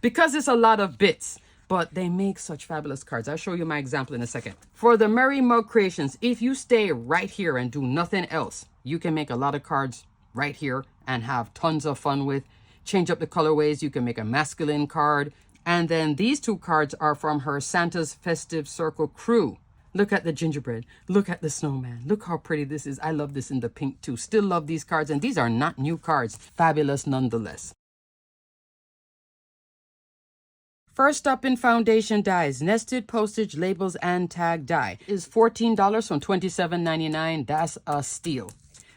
S1: because it's a lot of bits, but they make such fabulous cards. I'll show you my example in a second. For the Merry Mug creations, if you stay right here and do nothing else, you can make a lot of cards right here and have tons of fun with. Change up the colorways. You can make a masculine card. And then these 2 cards are from her Santa's Festive Circle Crew. Look at the gingerbread. Look at the snowman. Look how pretty this is. I love this in the pink too. Still love these cards. And these are not new cards. Fabulous nonetheless. First up in foundation dies, nested postage labels and tag die is $14 from $27.99. That's a steal.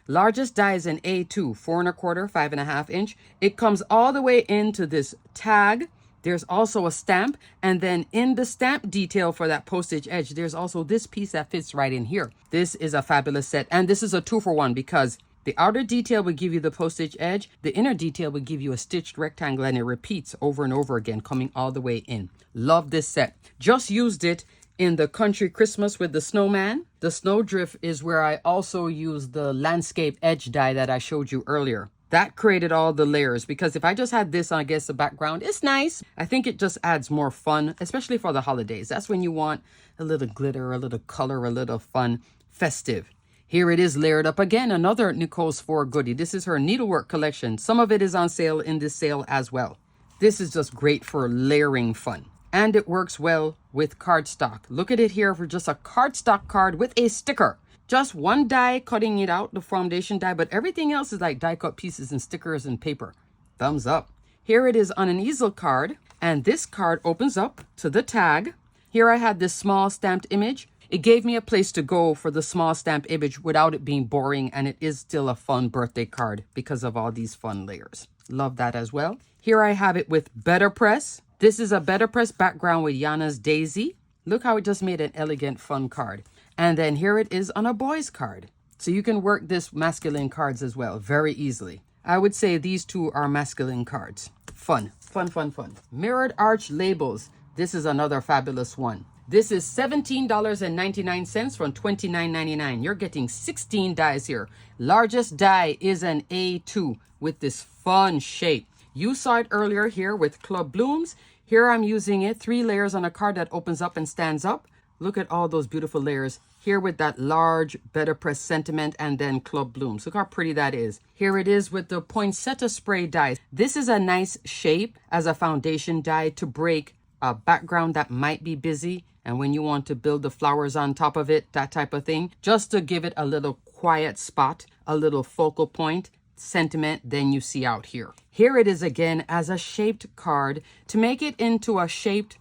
S1: Largest die is an A2, 4 1/4, 5 1/2 inch. It comes all the way into this tag. There's also a stamp. And then in the stamp detail for that postage edge, there's also this piece that fits right in here. This is a fabulous set. And this is a 2-for-1 because the outer detail will give you the postage edge. The inner detail will give you a stitched rectangle, and it repeats over and over again, coming all the way in. Love this set. Just used it in the Country Christmas with the snowman. The snowdrift is where I also use the landscape edge die that I showed you earlier. That created all the layers, because if I just had this on against the background, it's nice. I think it just adds more fun, especially for the holidays. That's when you want a little glitter, a little color, a little fun, festive. Here it is layered up again, another Nicole's 4 goodie. This is her needlework collection. Some of it is on sale in this sale as well. This is just great for layering fun. And it works well with cardstock. Look at it here for just a cardstock card with a sticker. Just 1 die cutting it out, the foundation die, but everything else is like die cut pieces and stickers and paper. Thumbs up. Here it is on an easel card, and this card opens up to the tag. Here I had this small stamped image. It gave me a place to go for the small stamp image without it being boring, and it is still a fun birthday card because of all these fun layers. Love that as well. Here I have it with Better Press. This is a Better Press background with Yana's Daisy. Look how it just made an elegant, fun card. And then here it is on a boy's card. So you can work this masculine cards as well very easily. I would say these 2 are masculine cards. Fun, fun, fun, fun. Mirrored arch labels. This is another fabulous one. This is $17.99 from $29.99. You're getting 16 dies here. Largest die is an A2 with this fun shape. You saw it earlier here with Club Blooms. Here I'm using it 3 layers on a card that opens up and stands up. Look at all those beautiful layers. Here with that large Better Press Sentiment and then Club Blooms. Look how pretty that is. Here it is with the poinsettia spray die. This is a nice shape as a foundation die to break a background that might be busy. And when you want to build the flowers on top of it, that type of thing, just to give it a little quiet spot, a little focal point, sentiment, then you see out here. Here it is again as a shaped card to make it into a shaped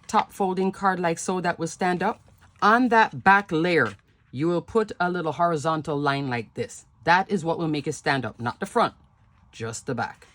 S1: top folding card like so that will stand up. On that back layer, you will put a little horizontal line like this. That is what will make it stand up, not the front, just the back.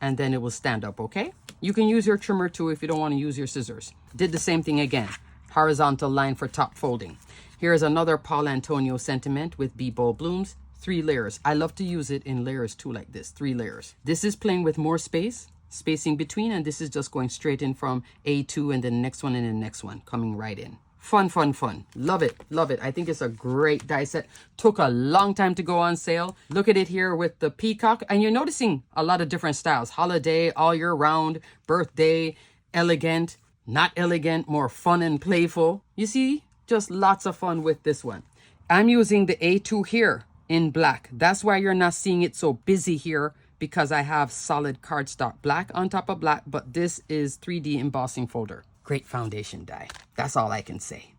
S1: and then it will stand up, okay? You can use your trimmer too if you don't want to use your scissors. Did the same thing again. Horizontal line for top folding. Here's another Paul Antonio sentiment with bee bowl blooms. 3 layers. I love to use it in layers too, like this. 3 layers. This is playing with more spacing between, and this is just going straight in from A2 and then the next one and the next one coming right in. Fun, fun, fun. Love it. Love it. I think it's a great die set. Took a long time to go on sale. Look at it here with the peacock. And you're noticing a lot of different styles. Holiday, all year round, birthday, elegant, not elegant, more fun and playful. You see, just lots of fun with this one. I'm using the A2 here in black. That's why you're not seeing it so busy here, because I have solid cardstock black on top of black, but this is 3D embossing folder. Great foundation die. That's all I can say.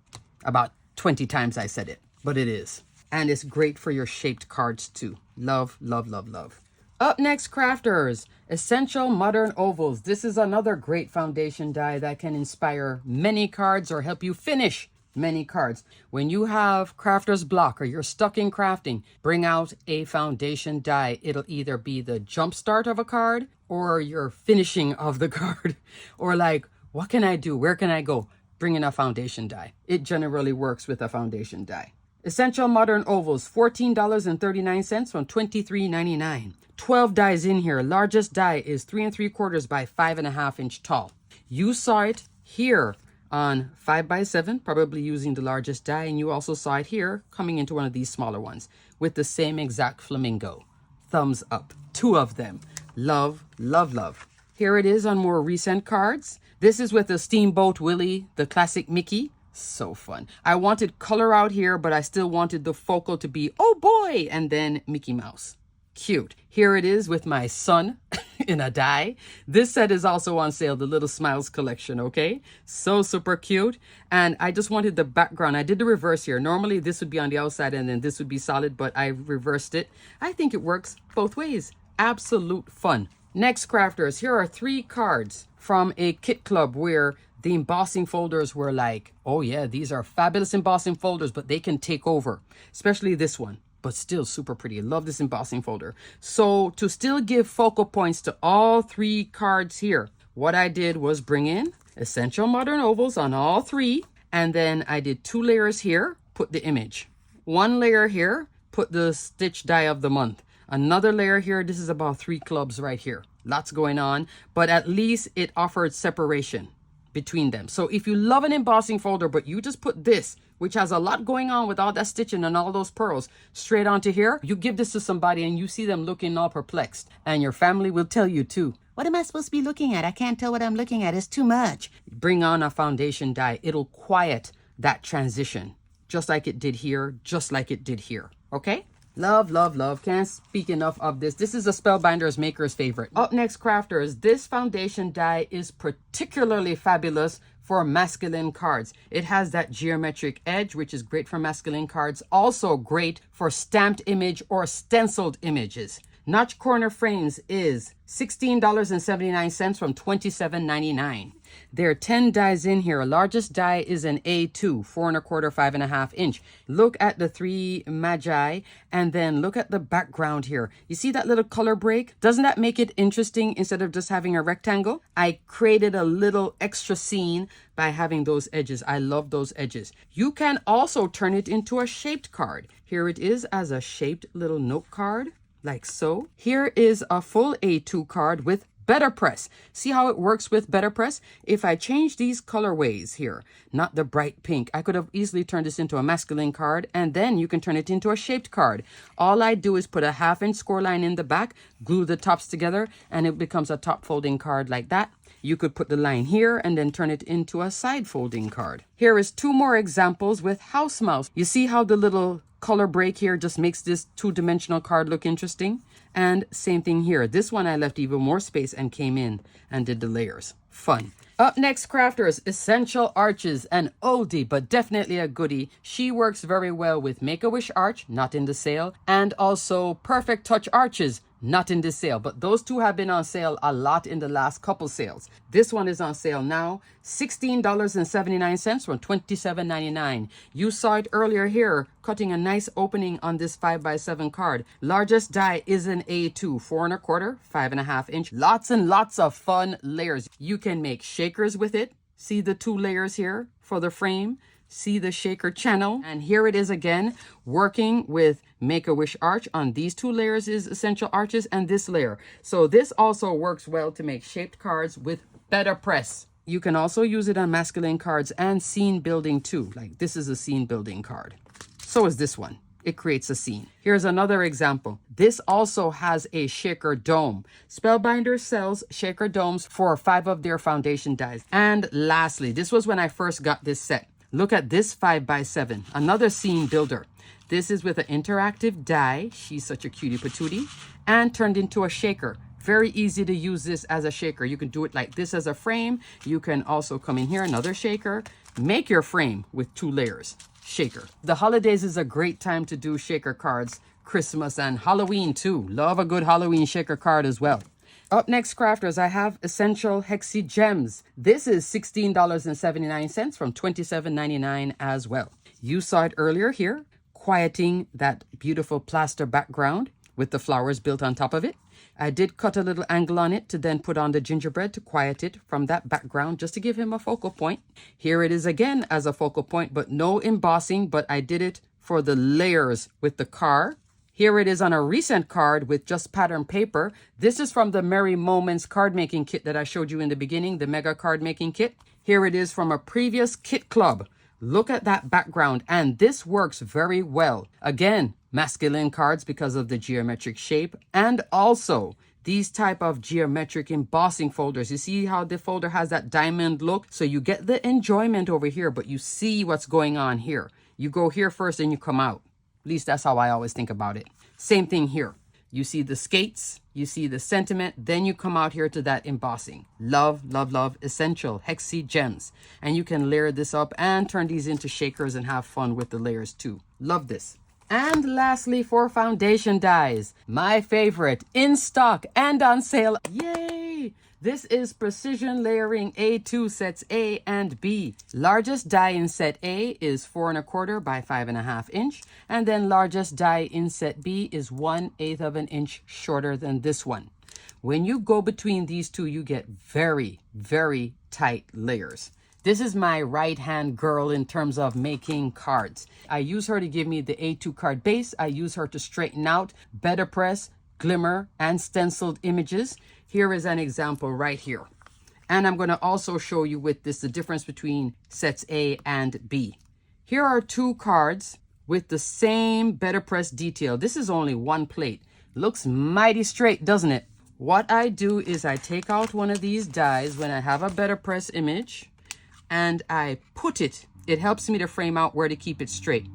S1: About 20 times I said it, but it is. And it's great for your shaped cards too. Love, love, love, love. Up next, crafters, Essential Modern Ovals. This is another great foundation die that can inspire many cards or help you finish many cards. When you have crafter's block or you're stuck in crafting, bring out a foundation die. It'll either be the jump start of a card or your finishing of the card. Or like, what can I do? Where can I go? Bring in a foundation die. It generally works with a foundation die. Essential Modern Ovals, $14.39 from $23.99. 12 dies in here. Largest die is 3 3/4 by 5.5 inch tall. You saw it here on 5x7, probably using the largest die, and you also saw it here coming into one of these smaller ones with the same exact flamingo. Thumbs up. 2 of them. Love, love, love. Here it is on more recent cards. This is with the Steamboat Willie, the classic Mickey. So fun. I wanted color out here, but I still wanted the focal to be, oh boy, and then Mickey Mouse. Cute. Here it is with my son in a die. This set is also on sale, the Little Smiles collection, okay? So super cute. And I just wanted the background. I did the reverse here. Normally this would be on the outside and then this would be solid, but I reversed it. I think it works both ways. Absolute fun. Next, crafters, here are 3 cards from a kit club where the embossing folders were like, oh yeah, these are fabulous embossing folders, but they can take over, especially this one. But still super pretty. Love this embossing folder. So to still give focal points to all 3 cards here, what I did was bring in Essential Modern Ovals on all 3. And then I did 2 layers here, put the image. 1 layer here, put the stitch die of the month. Another layer here. This is about 3 clubs right here. Lots going on, but at least it offered separation between them. So if you love an embossing folder, but you just put this, which has a lot going on with all that stitching and all those pearls, straight onto here, you give this to somebody and you see them looking all perplexed. And your family will tell you too, what am I supposed to be looking at? I can't tell what I'm looking at. It's too much. Bring on a foundation die. It'll quiet that transition, just like it did here, just like it did here. Okay? Love, love, love. Can't speak enough of this. This is a Spellbinders maker's favorite. Up next, crafters, this foundation die is particularly fabulous for masculine cards. It has that geometric edge, which is great for masculine cards. Also great for stamped image or stenciled images. Notch corner frames is $16.79 from $27.99. There are 10 dies in here. Largest die is an A2, 4 1/4, 5.5 inch. Look at the 3 magi and then look at the background here. You see that little color break? Doesn't that make it interesting instead of just having a rectangle? I created a little extra scene by having those edges. I love those edges. You can also turn it into a shaped card. Here it is as a shaped little note card, like so. Here is a full A2 card with Better Press. See how it works with Better Press? If I change these colorways here, not the bright pink, I could have easily turned this into a masculine card, and then you can turn it into a shaped card. All I do is put a 1/2 inch score line in the back, glue the tops together, and it becomes a top folding card like that. You could put the line here and then turn it into a side folding card. Here is 2 more examples with House Mouse. You see how the little color break here just makes this 2-dimensional card look interesting? And same thing here. This one I left even more space and came in and did the layers. Fun. Up next, crafters, Essential Arches, an oldie but definitely a goodie. She works very well with Make-A-Wish Arch, not in the sale, and also Perfect Touch Arches, not in this sale, but those two have been on sale a lot in the last couple sales. This one is on sale now, $16.79 from $27.99. You saw it earlier here, cutting a nice opening on this 5x7 card. Largest die is an A2, 4 1/4, 5.5 inch. Lots and lots of fun layers. You can make shakers with it. See the 2 layers here for the frame. See the shaker channel, and here it is again, working with Make-A-Wish arch. On these 2 layers is essential arches and this layer. So this also works well to make shaped cards with better press. You can also use it on masculine cards and scene building too. Like this is a scene building card. So is this one. It creates a scene. Here's another example. This also has a shaker dome. Spellbinders sells shaker domes for 5 of their foundation dies. And lastly, this was when I first got this set. Look at this 5x7, another scene builder. This is with an interactive die. She's such a cutie patootie, and turned into a shaker. Very easy to use this as a shaker. You can do it like this as a frame. You can also come in here, another shaker. Make your frame with 2 layers. Shaker. The holidays is a great time to do shaker cards. Christmas and Halloween too. Love a good Halloween shaker card as well. Up next, crafters, I have Essential Hexi Gems. This is $16.79 from $27.99 as well. You saw it earlier here, quieting that beautiful plaster background with the flowers built on top of it. I did cut a little angle on it to then put on the gingerbread to quiet it from that background, just to give him a focal point. Here it is again as a focal point, but no embossing, but I did it for the layers with the car. Here it is on a recent card with just pattern paper. This is from the Merry Moments card making kit that I showed you in the beginning, the mega card making kit. Here it is from a previous kit club. Look at that background, and this works very well. Again, masculine cards because of the geometric shape, and also these type of geometric embossing folders. You see how the folder has that diamond look? So you get the enjoyment over here, but you see what's going on here. You go here first and you come out. At least that's how I always think about it. Same thing here. You see the skates, you see the sentiment, then you come out here to that embossing. Love, love, love Essential Hexi Gems. And you can layer this up and turn these into shakers and have fun with the layers too. Love this. And lastly, for foundation dies, my favorite, in stock and on sale. Yay! This is Precision Layering A2 sets A and B. Largest die in set A is 4 1/4 by 5.5 inch. And then largest die in set B is 1/8 of an inch shorter than this one. When you go between these two, you get very, very tight layers. This is my right-hand girl in terms of making cards. I use her to give me the A2 card base. I use her to straighten out, better press, glimmer, and stenciled images. Here is an example right here. And I'm going to also show you with this the difference between sets A and B. Here are 2 cards with the same better press detail. This is only 1 plate. Looks mighty straight, doesn't it? What I do is I take out one of these dies when I have a better press image, and I put it. It helps me to frame out where to keep it straight.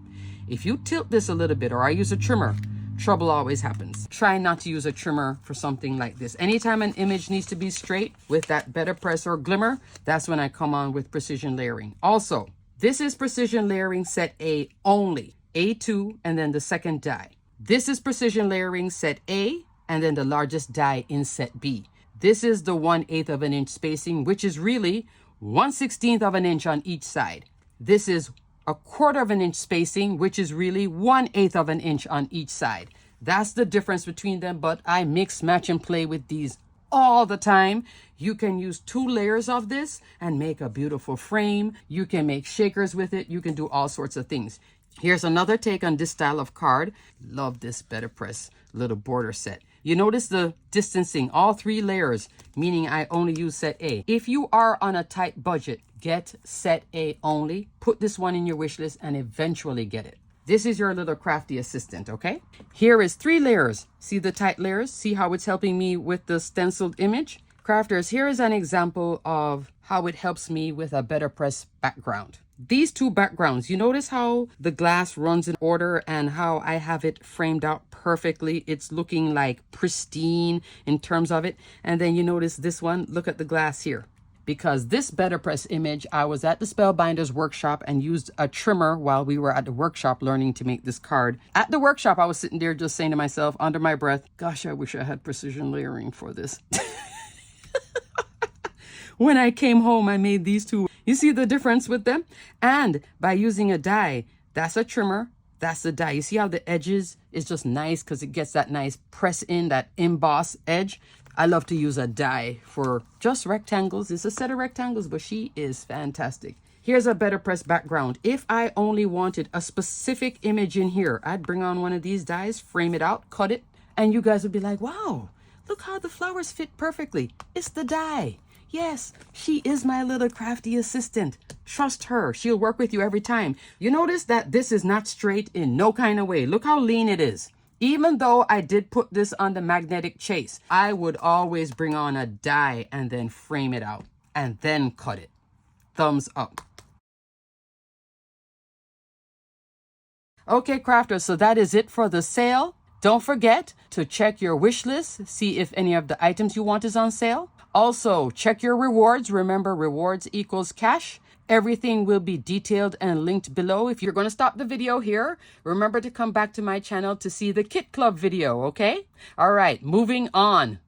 S1: If you tilt this a little bit, or I use a trimmer, trouble always happens. Try not to use a trimmer for something like this. Anytime an image needs to be straight with that better press or glimmer, that's when I come on with precision layering. Also, this is precision layering set A only, A2, and then the second die. This is precision layering set A, and then the largest die in set B. This is the 1/8 of an inch spacing, which is really 1/16 of an inch on each side. This is 1/4 of an inch spacing, which is really 1/8 of an inch on each side. That's the difference between them, but I mix, match, and play with these all the time. You can use 2 layers of this and make a beautiful frame. You can make shakers with it. You can do all sorts of things. Here's another take on this style of card. Love this better press little border set. You notice the distancing, all 3 layers, meaning I only use set A. If you are on a tight budget, get set A only. Put this one in your wish list and eventually get it. This is your little crafty assistant, okay? Here is 3 layers. See the tight layers? See how it's helping me with the stenciled image? Crafters, here is an example of how it helps me with a better press background. These 2 backgrounds, you notice how the glass runs in order and how I have it framed out perfectly. It's looking like pristine in terms of it. And then you notice this one, look at the glass here. because this better press image, I was at the Spellbinders workshop and used a trimmer while we were at the workshop learning to make this card. At the workshop, I was sitting there just saying to myself under my breath, gosh, I wish I had precision layering for this. When I came home, I made these two. You see the difference with them? And by using a die, that's a trimmer, that's the die. You see how the edges is just nice because it gets that nice press in, that emboss edge. I love to use a die for just rectangles. It's a set of rectangles, but she is fantastic. Here's a better press background. If I only wanted a specific image in here, I'd bring on one of these dies, frame it out, cut it, and you guys would be like, wow, look how the flowers fit perfectly. It's the die. Yes, she is my little crafty assistant. Trust her. She'll work with you every time. You notice that this is not straight in no kind of way. Look how lean it is. Even though I did put this on the magnetic chase, I would always bring on a die and then frame it out and then cut it. Thumbs up. Okay, crafters, so that is it for the sale. Don't forget to check your wish list, see if any of the items you want is on sale. Also, check your rewards. Remember, rewards equals cash. Everything will be detailed and linked below. If you're going to stop the video here, remember to come back to my channel to see the Kit Club video, okay? All right, moving on.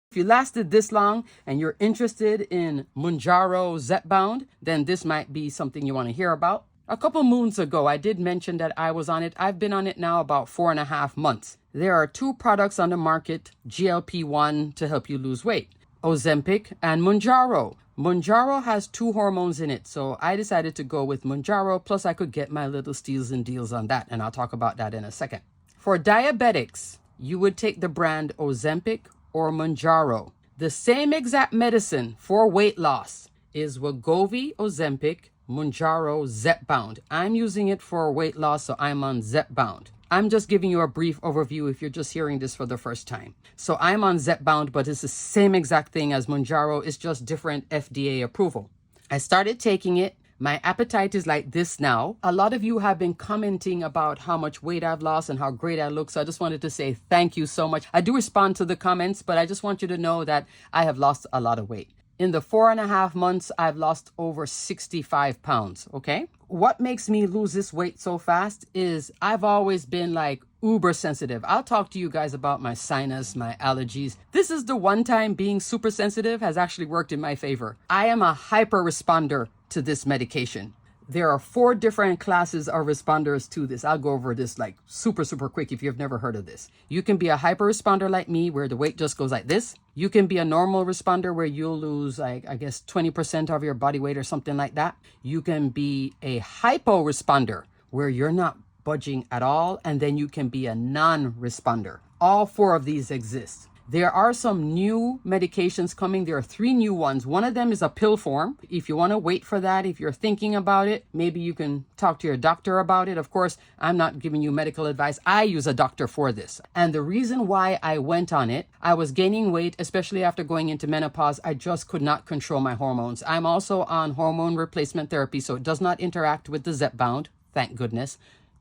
S1: If you lasted this long and you're interested in Mounjaro Zepbound, then this might be something you want to hear about. A couple moons ago, I did mention that I was on it. I've been on it now about 4.5 months. There are 2 products on the market, GLP-1 to help you lose weight, Ozempic and Mounjaro. Mounjaro has 2 hormones in it, so I decided to go with Mounjaro, plus I could get my little steals and deals on that, and I'll talk about that in a second. For diabetics, you would take the brand Ozempic or Mounjaro. The same exact medicine for weight loss is Wegovy Ozempic, Mounjaro Zepbound. I'm using it for weight loss, so I'm on Zepbound. I'm just giving you a brief overview if you're just hearing this for the first time. So I'm on Zepbound, but it's the same exact thing as Mounjaro. It's just different FDA approval. I started taking it. My appetite is like this now. A lot of you have been commenting about how much weight I've lost and how great I look. So I just wanted to say thank you so much. I do respond to the comments, but I just want you to know that I have lost a lot of weight. In the 4.5 months, I've lost over 65 pounds, okay? What makes me lose this weight so fast is I've always been like uber sensitive. I'll talk to you guys about my sinus, my allergies. This is the one time being super sensitive has actually worked in my favor. I am a hyper responder to this medication. There are 4 different classes of responders to this. I'll go over this like super quick if you've never heard of this. You can be a hyper responder like me where the weight just goes like this. You can be a normal responder where you'll lose like, I guess, 20% of your body weight or something like that. You can be a hypo responder where you're not budging at all. And then you can be a non-responder. All 4 of these exist. There are some new medications coming. There are 3 new ones. One of them is a pill form. If you want to wait for that, if you're thinking about it, maybe you can talk to your doctor about it. Of course, I'm not giving you medical advice. I use a doctor for this. And the reason why I went on it, I was gaining weight, especially after going into menopause. I just could not control my hormones. I'm also on hormone replacement therapy, so it does not interact with the Zepbound. Thank goodness.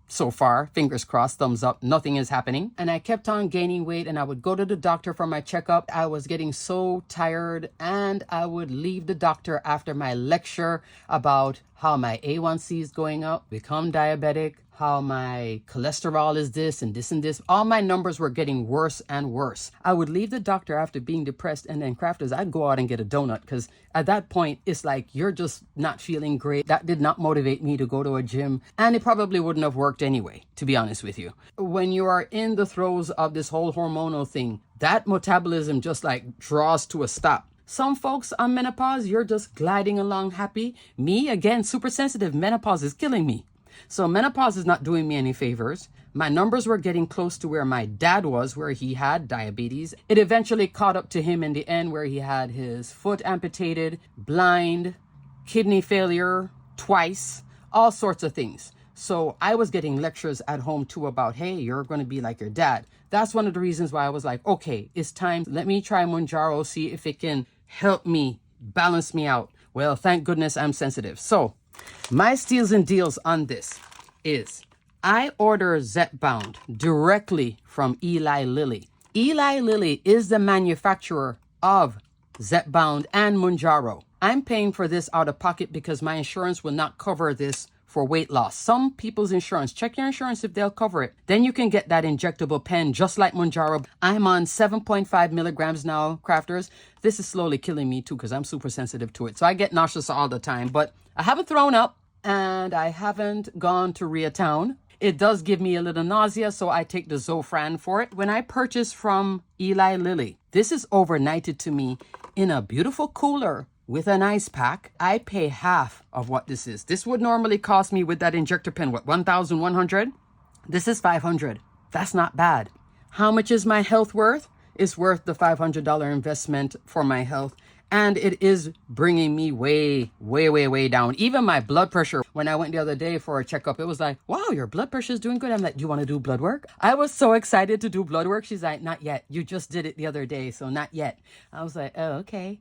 S1: So far, fingers crossed, thumbs up, nothing is happening. And I kept on gaining weight and I would go to the doctor for my checkup. I was getting so tired and I would leave the doctor after my lecture about how my A1C is going up, become diabetic, how my cholesterol is this and this and this. All my numbers were getting worse and worse. I would leave the doctor after being depressed, and then crafters, I'd go out and get a donut because at that point, it's like you're just not feeling great. That did not motivate me to go to a gym, and it probably wouldn't have worked anyway, to be honest with you. When you are in the throes of this whole hormonal thing, that metabolism just like draws to a stop. Some folks on menopause, you're just gliding along happy. Me, again, super sensitive. Menopause is killing me. So menopause is not doing me any favors. My numbers were getting close to where my dad was, where he had diabetes. It eventually caught up to him in the end, where he had his foot amputated, blind, kidney failure twice, all sorts of things. So I was getting lectures at home too about, hey, you're going to be like your dad. That's one of the reasons why I was like, okay, it's time. Let me try Mounjaro, see if it can help me, balance me out. Well, thank goodness I'm sensitive. So my steals and deals on this is I order Zepbound directly from Eli Lilly. Eli Lilly is the manufacturer of Zepbound and Mounjaro. I'm paying for this out of pocket because my insurance will not cover this for weight loss. Some people's insurance, check your insurance if they'll cover it. Then you can get that injectable pen just like Mounjaro. I'm on 7.5 milligrams now, crafters. This is slowly killing me too because I'm super sensitive to it. So I get nauseous all the time, but I haven't thrown up and I haven't gone to Koreatown. It does give me a little nausea, so I take the Zofran for it. When I purchase from Eli Lilly, this is overnighted to me in a beautiful cooler with an ice pack. I pay half of what this is. This would normally cost me with that injector pen, what, 1,100? This is 500. That's not bad. How much is my health worth? It's worth the $500 investment for my health. And it is bringing me way down. Even my blood pressure, when I went the other day for a checkup, it was like, wow, your blood pressure is doing good. I'm like, do you want to do blood work? I was so excited to do blood work. She's like, not yet. You just did it the other day, so not yet. I was like, oh, okay.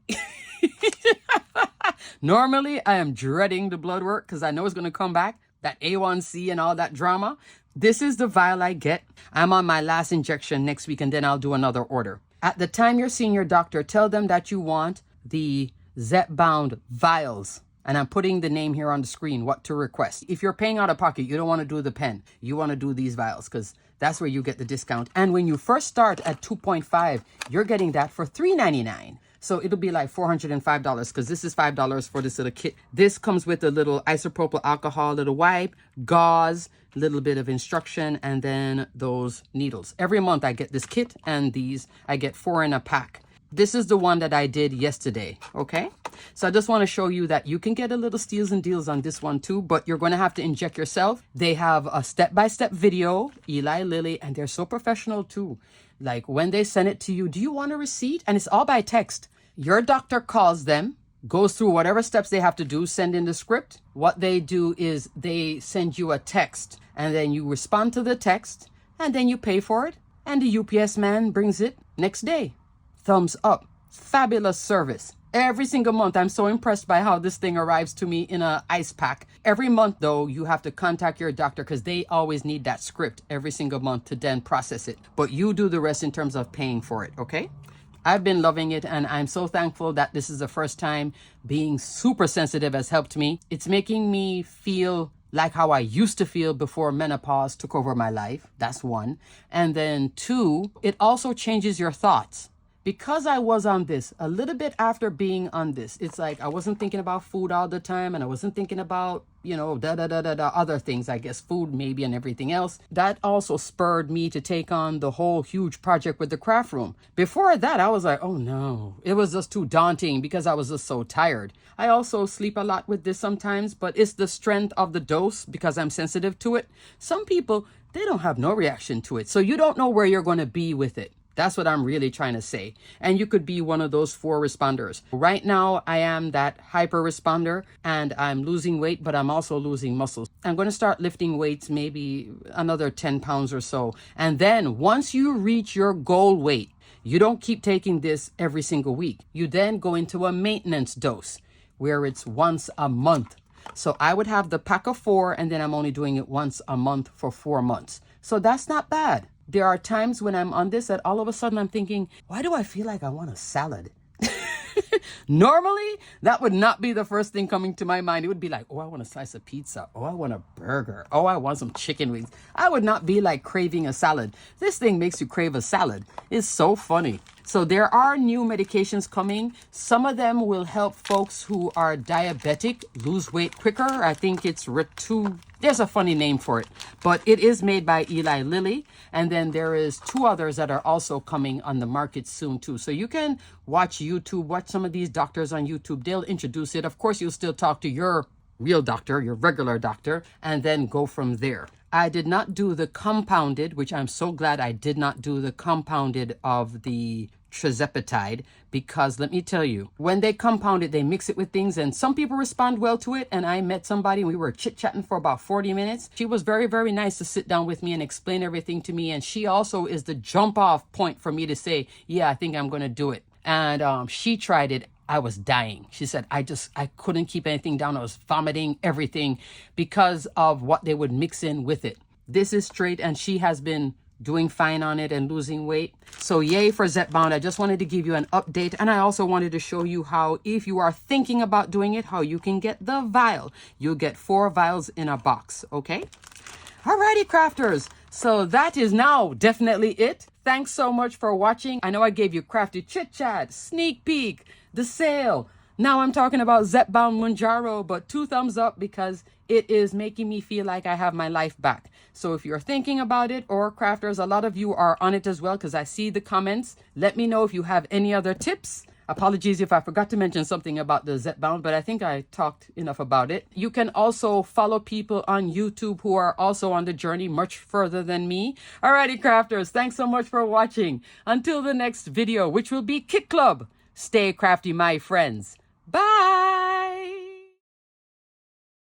S1: Normally, I am dreading the blood work because I know it's going to come back, that A1C and all that drama. This is the vial I get. I'm on my last injection next week, and then I'll do another order. At the time you're seeing your doctor, tell them that you want the Zepbound vials. And I'm putting the name here on the screen, what to request. If you're paying out of pocket, you don't want to do the pen. You want to do these vials because that's where you get the discount. And when you first start at 2.5, you're getting that for $3.99. So it'll be like $405 because this is $5 for this little kit. This comes with a little isopropyl alcohol, little wipe, gauze, little bit of instruction, and then those needles. Every month I get this kit and these. I get 4 in a pack. This is the one that I did yesterday, okay? So I just want to show you that you can get a little steals and deals on this one too, but you're going to have to inject yourself. They have a step-by-step video, Eli Lilly, and they're so professional too. Like when they send it to you, do you want a receipt? And it's all by text. Your doctor calls them, goes through whatever steps they have to do, send in the script. What they do is they send you a text, and then you respond to the text, and then you pay for it, and the UPS man brings it next day. Thumbs up. Fabulous service. Every single month, I'm so impressed by how this thing arrives to me in an ice pack. Every month, though, you have to contact your doctor because they always need that script every single month to then process it. But you do the rest in terms of paying for it, okay? I've been loving it, and I'm so thankful that this is the first time. Being super sensitive has helped me. It's making me feel like how I used to feel before menopause took over my life. That's one. And then 2, it also changes your thoughts. Because I was on this, a little bit after being on this, it's like I wasn't thinking about food all the time, and I wasn't thinking about, other things, I guess, food maybe and everything else. That also spurred me to take on the whole huge project with the craft room. Before that, I was like, oh no, it was just too daunting because I was just so tired. I also sleep a lot with this sometimes, but it's the strength of the dose because I'm sensitive to it. Some people, they don't have no reaction to it, so you don't know where you're going to be with it. That's what I'm really trying to say. And you could be one of those 4 responders. Right now, I am that hyper responder and I'm losing weight, but I'm also losing muscles. I'm going to start lifting weights, maybe another 10 pounds or so. And then once you reach your goal weight, you don't keep taking this every single week. You then go into a maintenance dose where it's once a month. So I would have the pack of 4 and then I'm only doing it once a month for 4 months. So that's not bad. There are times when I'm on this that all of a sudden I'm thinking, why do I feel like I want a salad? Normally, that would not be the first thing coming to my mind. It would be like, oh, I want a slice of pizza. Oh, I want a burger. Oh, I want some chicken wings. I would not be like craving a salad. This thing makes you crave a salad. It's so funny. So there are new medications coming. Some of them will help folks who are diabetic lose weight quicker. I think it's there's a funny name for it, but it is made by Eli Lilly. And then there is 2 others that are also coming on the market soon too. So you can watch YouTube, watch some of these doctors on YouTube. They'll introduce it. Of course, you'll still talk to your real doctor, your regular doctor, and then go from there. I did not do the compounded, which I'm so glad I did not do the compounded of the trizepatide, because let me tell you, when they compound it, they mix it with things, and some people respond well to it. And I met somebody, and we were chit-chatting for about 40 minutes. She was very, very nice to sit down with me and explain everything to me. And she also is the jump-off point for me to say, yeah, I think I'm going to do it. And she tried it. I was dying. She said, I couldn't keep anything down. I was vomiting everything because of what they would mix in with it. This is straight, and she has been doing fine on it and losing weight. So yay for Zepbound. I just wanted to give you an update, and I also wanted to show you how, if you are thinking about doing it, how you can get the vial. You'll get 4 vials in a box, okay? Alrighty, crafters. So that is now definitely it. Thanks so much for watching. I know I gave you Crafty Chit Chat, sneak peek, the sale. Now I'm talking about Zepbound Mounjaro, but 2 thumbs up because it is making me feel like I have my life back. So if you're thinking about it, or crafters, a lot of you are on it as well because I see the comments. Let me know if you have any other tips. Apologies if I forgot to mention something about the Zepbound, but I think I talked enough about it. You can also follow people on YouTube who are also on the journey much further than me. Alrighty, crafters, thanks so much for watching. Until the next video, which will be Kit Club. Stay crafty, my friends. Bye!